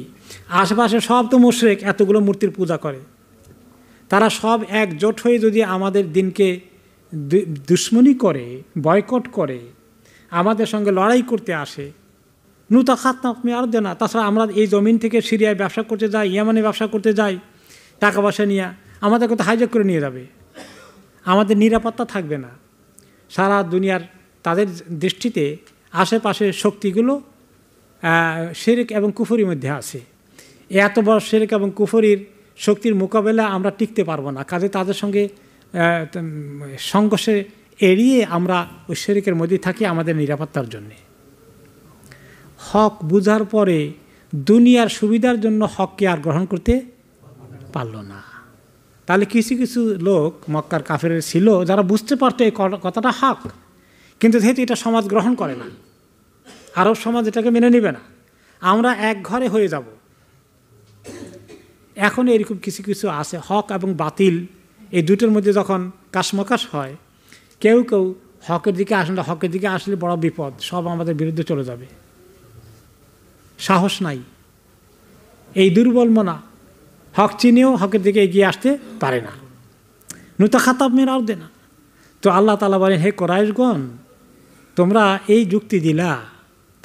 আশেপাশে সব তো মুশরিক, এতগুলো মূর্তির পূজা করে, তারা সব একজোট হয়ে যদি আমাদের দিনকে দুশ্মনী করে, বয়কট করে, আমাদের সঙ্গে লড়াই করতে আসে, নুতা খাতনাফ মিন আরদিনা, তাছাড়া আমরা এই জমিন থেকে সিরিয়ায় ব্যবসা করতে যাই, ইয়ামানে ব্যবসা করতে যাই, টাকা পয়সা নিয়ে আমাদেরকে তো হাইজ্যাক করে নিয়ে যাবে, আমাদের নিরাপত্তা থাকবে না। সারা দুনিয়ার তাদের দৃষ্টিতে আশেপাশের শক্তিগুলো শিরক এবং কুফরির মধ্যে আছে। এত বড় শিরক এবং কুফরির শক্তির মোকাবেলা আমরা টিকতে পারবো না, কাজে তাদের সঙ্গে সংঘর্ষে এড়িয়ে আমরা ওই শিরকের মধ্যে থাকি আমাদের নিরাপত্তার জন্যে। হক বুঝার পরে দুনিয়ার সুবিধার জন্য হককে আর গ্রহণ করতে পারল না। তাহলে কিছু কিছু লোক মক্কার কাফের ছিল যারা বুঝতে পারতো এই কথাটা হক, কিন্তু যেহেতু এটা সমাজ গ্রহণ করে না, আরব সমাজ এটাকে মেনে নেবে না, আমরা এক ঘরে হয়ে যাব। এখন এরকম কিছু কিছু আছে, হক এবং বাতিল এই দুটোর মধ্যে যখন কাশমকাশ হয়, কেউ কেউ হকের দিকে আসে না, হকের দিকে আসলে বড় বিপদ, সব আমাদের বিরুদ্ধে চলে যাবে, সাহস নাই, এই দুর্বল মনা হক চিনেও হকের দিকে এগিয়ে আসতে পারে না। নুতা খাতাব মেয়েরাও দে না। তো আল্লাহ তাআলা বলেন, হে কোরাইশগণ, তোমরা এই যুক্তি দিলা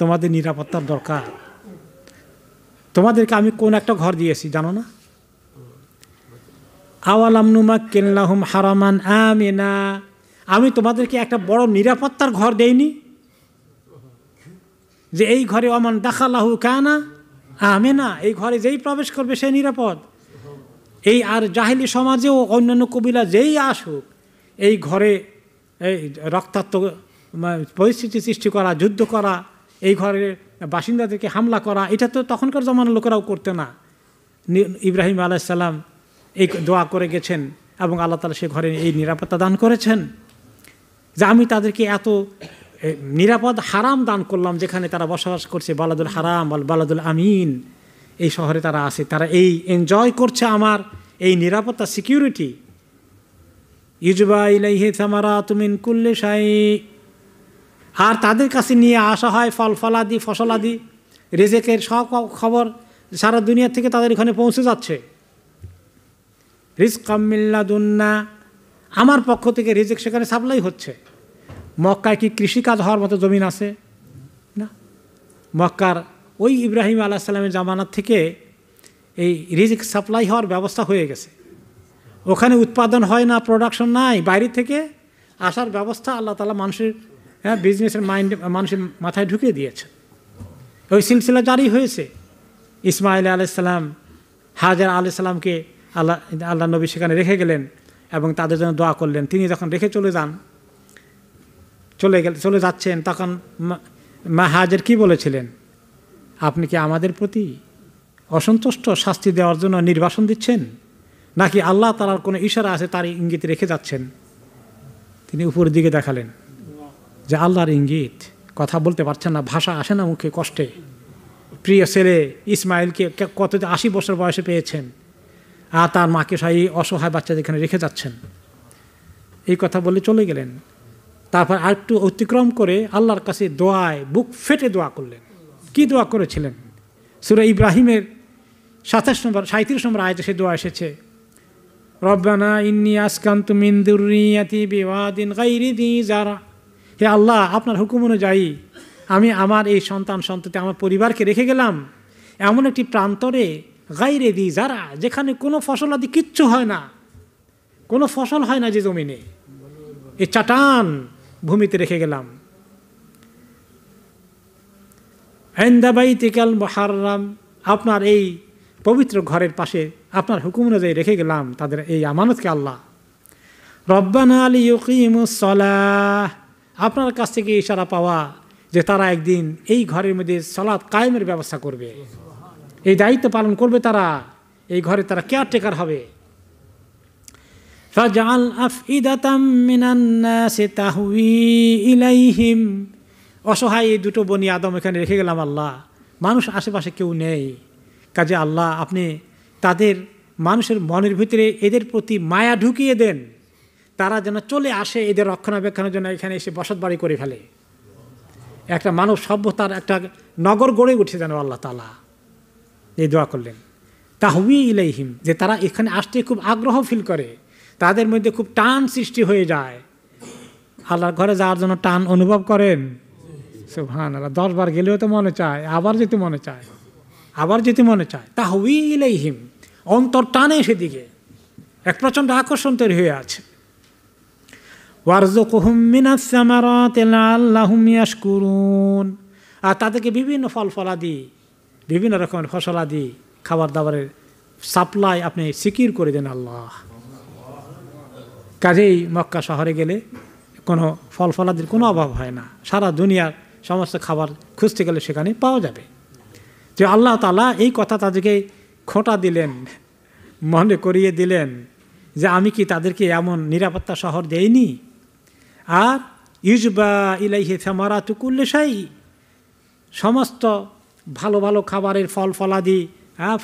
তোমাদের নিরাপত্তার দরকার, তোমাদেরকে আমি কোন একটা ঘর দিয়েছি জানো না? আওয়ালাম নুমাক্কিন লাহুম হারামান আমিনা, আমি তোমাদেরকে একটা বড় নিরাপত্তার ঘর দেইনি যে এই ঘরে ওমান দাখালাহু কানা আমিনা, এই ঘরে যেই প্রবেশ করবে সে নিরাপদ। এই আর জাহিলি সমাজেও অন্যান্য কবিলা যেই আসুক, এই ঘরে এই রক্তাক্ত পরিস্থিতি সৃষ্টি করা, যুদ্ধ করা, এই ঘরের বাসিন্দাদেরকে হামলা করা, এটা তো তখনকার জমানার লোকেরাও করতে না। ইব্রাহিম আলাইহিস সালাম এই দোয়া করে গেছেন এবং আল্লাহ তাআলা সে ঘরে এই নিরাপত্তা দান করেছেন যে আমি তাদেরকে এত নিরাপদ হারাম দান করলাম যেখানে তারা বসবাস করছে, বালাদুল হারাম বালাদুল আমিন, এই শহরে তারা আছে, তারা এই এনজয় করছে আমার এই নিরাপত্তা, সিকিউরিটি। ইউজবা ইলাইহি সামারাতু মিন কুল্লি শাই, আর তাদের কাছে নিয়ে আসা হয় ফল ফলাদি ফসলাদি, রিজেকের সব খবর সারা দুনিয়া থেকে তাদের এখানে পৌঁছে যাচ্ছে। রিজকাম মিন লাদুন্না, আমার পক্ষ থেকে রিজেক সেখানে সাপ্লাই হচ্ছে। মক্কায় কি কৃষিকাজ হওয়ার মতো জমিন আছে? না। মক্কার ওই ইব্রাহিম আলাইহিস সালামের জামানাত থেকে এই রিজিক সাপ্লাই হওয়ার ব্যবস্থা হয়ে গেছে। ওখানে উৎপাদন হয় না, প্রোডাকশন নাই, বাইরে থেকে আসার ব্যবস্থা আল্লাহ তাআলা মানুষের বিজনেসের মানুষের মাথায় ঢুকিয়ে দিয়েছে। ওই সিলসিলা জারি হয়েছে। ইসমাইল আলাইহিস সালাম, হাজার আলাইহিস সালামকে আল্লাহ নবী সেখানে রেখে গেলেন এবং তাদের জন্য দোয়া করলেন। তিনি যখন রেখে চলে যাচ্ছেন, তখন মা হাজার কি বলেছিলেন, আপনি কি আমাদের প্রতি অসন্তুষ্ট, শাস্তি দেওয়ার জন্য নির্বাসন দিচ্ছেন, নাকি আল্লাহ তাআলার কোনো ইশারা আছে তার ইঙ্গিত রেখে যাচ্ছেন? তিনি উপরের দিকে দেখালেন যে আল্লাহর ইঙ্গিত, কথা বলতে পারছেন না, ভাষা আসে না মুখে, কষ্টে। প্রিয় ছেলে ইসমাইলকে কত 80 বছর বয়সে পেয়েছেন, আর তার মাকে সেই অসহায় বাচ্চাদের এখানে রেখে যাচ্ছেন। এই কথা বলে চলে গেলেন। তারপর আরেকটু অতিক্রম করে আল্লাহর কাছে দোয়ায় বুক ফেটে দোয়া করলেন। কি দোয়া করেছিলেন? সূরা ইব্রাহিমের 37 নম্বর আয়াতে সে দোয়া এসেছে, রব্বানা ইন্নী আসকানতু মিন যুররিয়াতি বিওয়াদিন গায়রি যী যারা, হে আল্লাহ, আপনার হুকুম অনুযায়ী আমি আমার এই সন্ততি, আমার পরিবারকে রেখে গেলাম এমন একটি প্রান্তরে, গায়রি যী যারা, যেখানে কোনো ফসলাদি কিচ্ছু হয় না, কোনো ফসল হয় না যে জমিনে, এই চাটান ভূমিতে রেখে গেলাম। ইনদা বাইতিকাল মুহাররাম, আপনার এই পবিত্র ঘরের পাশে আপনার হুকুম অনুযায়ী রেখে গেলাম তাদের এই আমানতকে। আল্লাহ রব্বানা লিইয়ুকিমুস সালাহ, আপনার কাছ থেকে ইশারা পাওয়া যে তারা একদিন এই ঘরের মধ্যে সালাত কায়েমের ব্যবস্থা করবে, এই দায়িত্ব পালন করবে, তারা এই ঘরে তারা কেয়ারটেকার হবে। ফাজআল আফইদাতাম মিনান নাসি তাহওয়ি ইলাইহিম, অসহায় এই দুটো বনি আদম এখানে রেখে গেলাম আল্লাহ, মানুষ আশেপাশে কেউ নেই, কাজে আল্লাহ আপনি তাদের মানুষের মনের ভিতরে এদের প্রতি মায়া ঢুকিয়ে দেন, তারা যেন চলে আসে এদের রক্ষণাবেক্ষণের জন্য, এখানে এসে বসত বাড়ি করে ফেলে, একটা মানব সভ্যতার একটা নগর গড়ে উঠে যেন আল্লাহ তাআলা এই দোয়া করলেন। তাহওয়ি ইলাইহিম, যে তারা এখানে আসতে খুব আগ্রহ ফিল করে, তাদের মধ্যে খুব টান সৃষ্টি হয়ে যায়, আল্লাহর ঘরে যাওয়ার জন্য টান অনুভব করেন। সুবহানাল্লাহ, 10 বার গেলেও তো মনে চায়, আবার যেতে মনে চায়। তাহওয়ি ইলাইহিম, অন্তর টানে সেদিকে, এক প্রচণ্ড আকর্ষণ তৈরি হয়ে আছে। ওয়ারযুকহুম মিনাস সামারাতি লাআল্লাহুম ইয়াশকুরুন, আর তাদেরকে বিভিন্ন ফল ফলাদি, বিভিন্ন রকমের ফসলাদি, খাবার দাবারের সাপ্লাই আপনি সিকিউর করে দেন আল্লাহ। কাজেই মক্কা শহরে গেলে কোনো ফল ফলাদির কোনো অভাব হয় না, সারা দুনিয়ার সমস্ত খাবার খুঁজতে গেলে সেখানে পাওয়া যাবে। যে আল্লাহ তাআলা এই কথা তাদেরকে খোঁটা দিলেন, মনে করিয়ে দিলেন যে আমি কি তাদেরকে এমন নিরাপত্তা শহর দেইনি? আর ইউজবা ইলাইহি সামারাতু কুল্লি শাই, সমস্ত ভালো ভালো খাবারের ফল ফলাদি,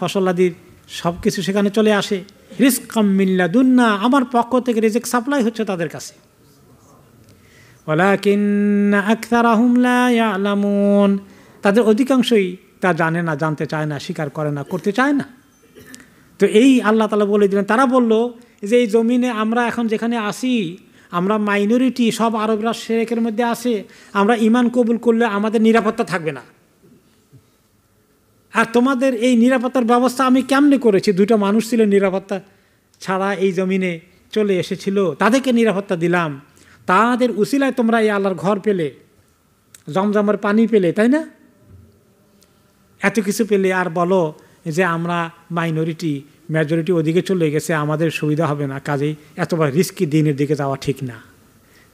ফসলাদি সব কিছু সেখানে চলে আসে। রিজকাম মিন লাদুন্না, আমার পক্ষ থেকে রিজিক সাপ্লাই হচ্ছে তাদের কাছে। ওয়ালাকিন্না আকসারাহুম লা ইয়ালামুন, তাদের অধিকাংশই তা জানে না, জানতে চায় না, স্বীকার করে না, করতে চায় না। তো এই আল্লাহ তাআলা বলে দিলেন, তারা বলল যে এই জমিনে আমরা এখন যেখানে আসি আমরা মাইনরিটি, সব আরবরা শিরকের মধ্যে আছে, আমরা ঈমান কবুল করলে আমাদের নিরাপত্তা থাকবে না। আর তোমাদের এই নিরাপত্তার ব্যবস্থা আমি কেমনে করেছি? দুটো মানুষ ছিল নিরাপত্তা ছাড়া এই জমিনে চলে এসেছিল, তাদেরকে নিরাপত্তা দিলাম, তাদের উসিলায় তোমরা এই আল্লাহর ঘর পেলে, জমজমের পানি পেলে, তাই না? এত কিছু পেলে আর বলো যে আমরা মাইনরিটি, মেজরিটি ওদিকে চলে গেছে, আমাদের সুবিধা হবে না, কাজেই এতবার রিস্কি দিনের দিকে যাওয়া ঠিক না।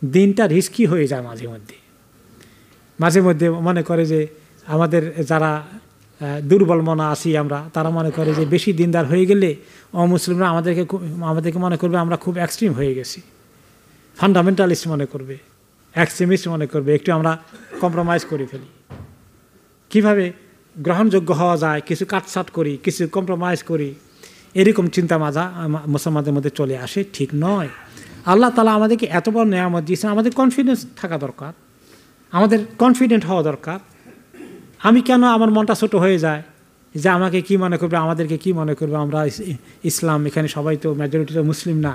দিনটা রিস্কি হয়ে যায় মাঝে মধ্যে। মাঝে মধ্যে মনে করে যে আমাদের যারা দুর্বল মনা আছি আমরা, তারা মনে করে যে বেশি দিনদার হয়ে গেলে অমুসলিমরা আমাদেরকে মনে করবে আমরা খুব এক্সট্রিম হয়ে গেছি, ফান্ডামেন্টালিস্ট মনে করবে, এক্সট্রিমিস্ট মনে করবে, একটু আমরা কম্প্রোমাইজ করে ফেলি। কিভাবে গ্রহণযোগ্য হওয়া যায়, কিছু কাটছাট করি, কিছু কম্প্রোমাইজ করি, এরকম চিন্তা মুসলমানদের মধ্যে চলে আসে, ঠিক নয়। আল্লাহ তাআলা আমাদেরকে এত বড় নেয়ামত দিয়েছেন, আমাদের কনফিডেন্স থাকা দরকার, আমাদের কনফিডেন্ট হওয়া দরকার। আমি কেন আমার মনটা ছোটো হয়ে যায় যে আমাকে কি মনে করবে, আমাদেরকে কি মনে করবে, আমরা ইসলাম, এখানে সবাই তো মেজরিটিটা মুসলিম না,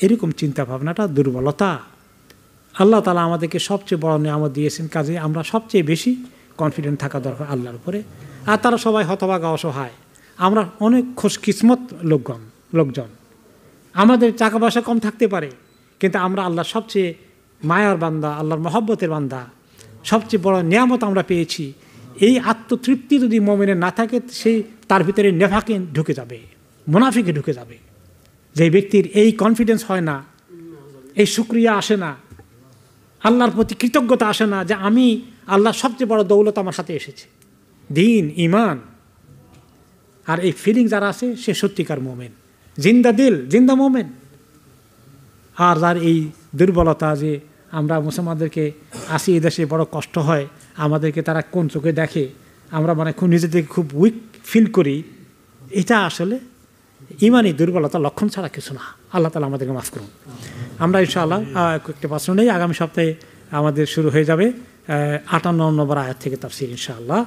এরকম চিন্তা ভাবনাটা দুর্বলতা। আল্লাহ তাআলা আমাদেরকে সবচেয়ে বড় নেয়ামত দিয়েছেন, কাজে আমরা সবচেয়ে বেশি কনফিডেন্ট থাকা দরকার আল্লাহর উপরে। আর তারা সবাই হতভাগা, অসহায়, আমরা অনেক খুশকিসমত লোকজন। আমাদের টাকা পয়সা কম থাকতে পারে, কিন্তু আমরা আল্লাহর সবচেয়ে মায়ার বান্দা, আল্লাহর মহব্বতের বান্দা, সবচেয়ে বড় নিয়ামত আমরা পেয়েছি। এই আত্মতৃপ্তি যদি মুমিনের না থাকে, সেই তার ভিতরে নেফাকে ঢুকে যাবে, মুনাফিকে ঢুকে যাবে। যে ব্যক্তির এই কনফিডেন্স হয় না, এই শুকরিয়া আসে না, আল্লাহর প্রতি কৃতজ্ঞতা আসে না যে আমি আল্লাহর সবচেয়ে বড় দৌলত আমার সাথে এসেছে, দিন, ঈমান। আর এই ফিলিং যারা আছে সে সত্যিকার মোমেন, জিন্দা দিল, জিন্দা মোমেন। আর যার এই দুর্বলতা যে আমরা মুসলমানদেরকে আসি এই দেশে বড় কষ্ট হয়, আমাদেরকে তারা কোন চোখে দেখে, আমরা মানে খুব নিজেদেরকে খুব উইক ফিল করি, এটা আসলে ইমানি দুর্বলতা লক্ষণ ছাড়া কিছু না। আল্লাহ তাআলা আমাদেরকে মাফ করুন। আমরা ইনশাআল্লাহ একটা প্রশ্ন নেই, আগামী সপ্তাহে আমাদের শুরু হয়ে যাবে 58 নম্বর আয়াত থেকে তাফসীর ইনশাআল্লাহ।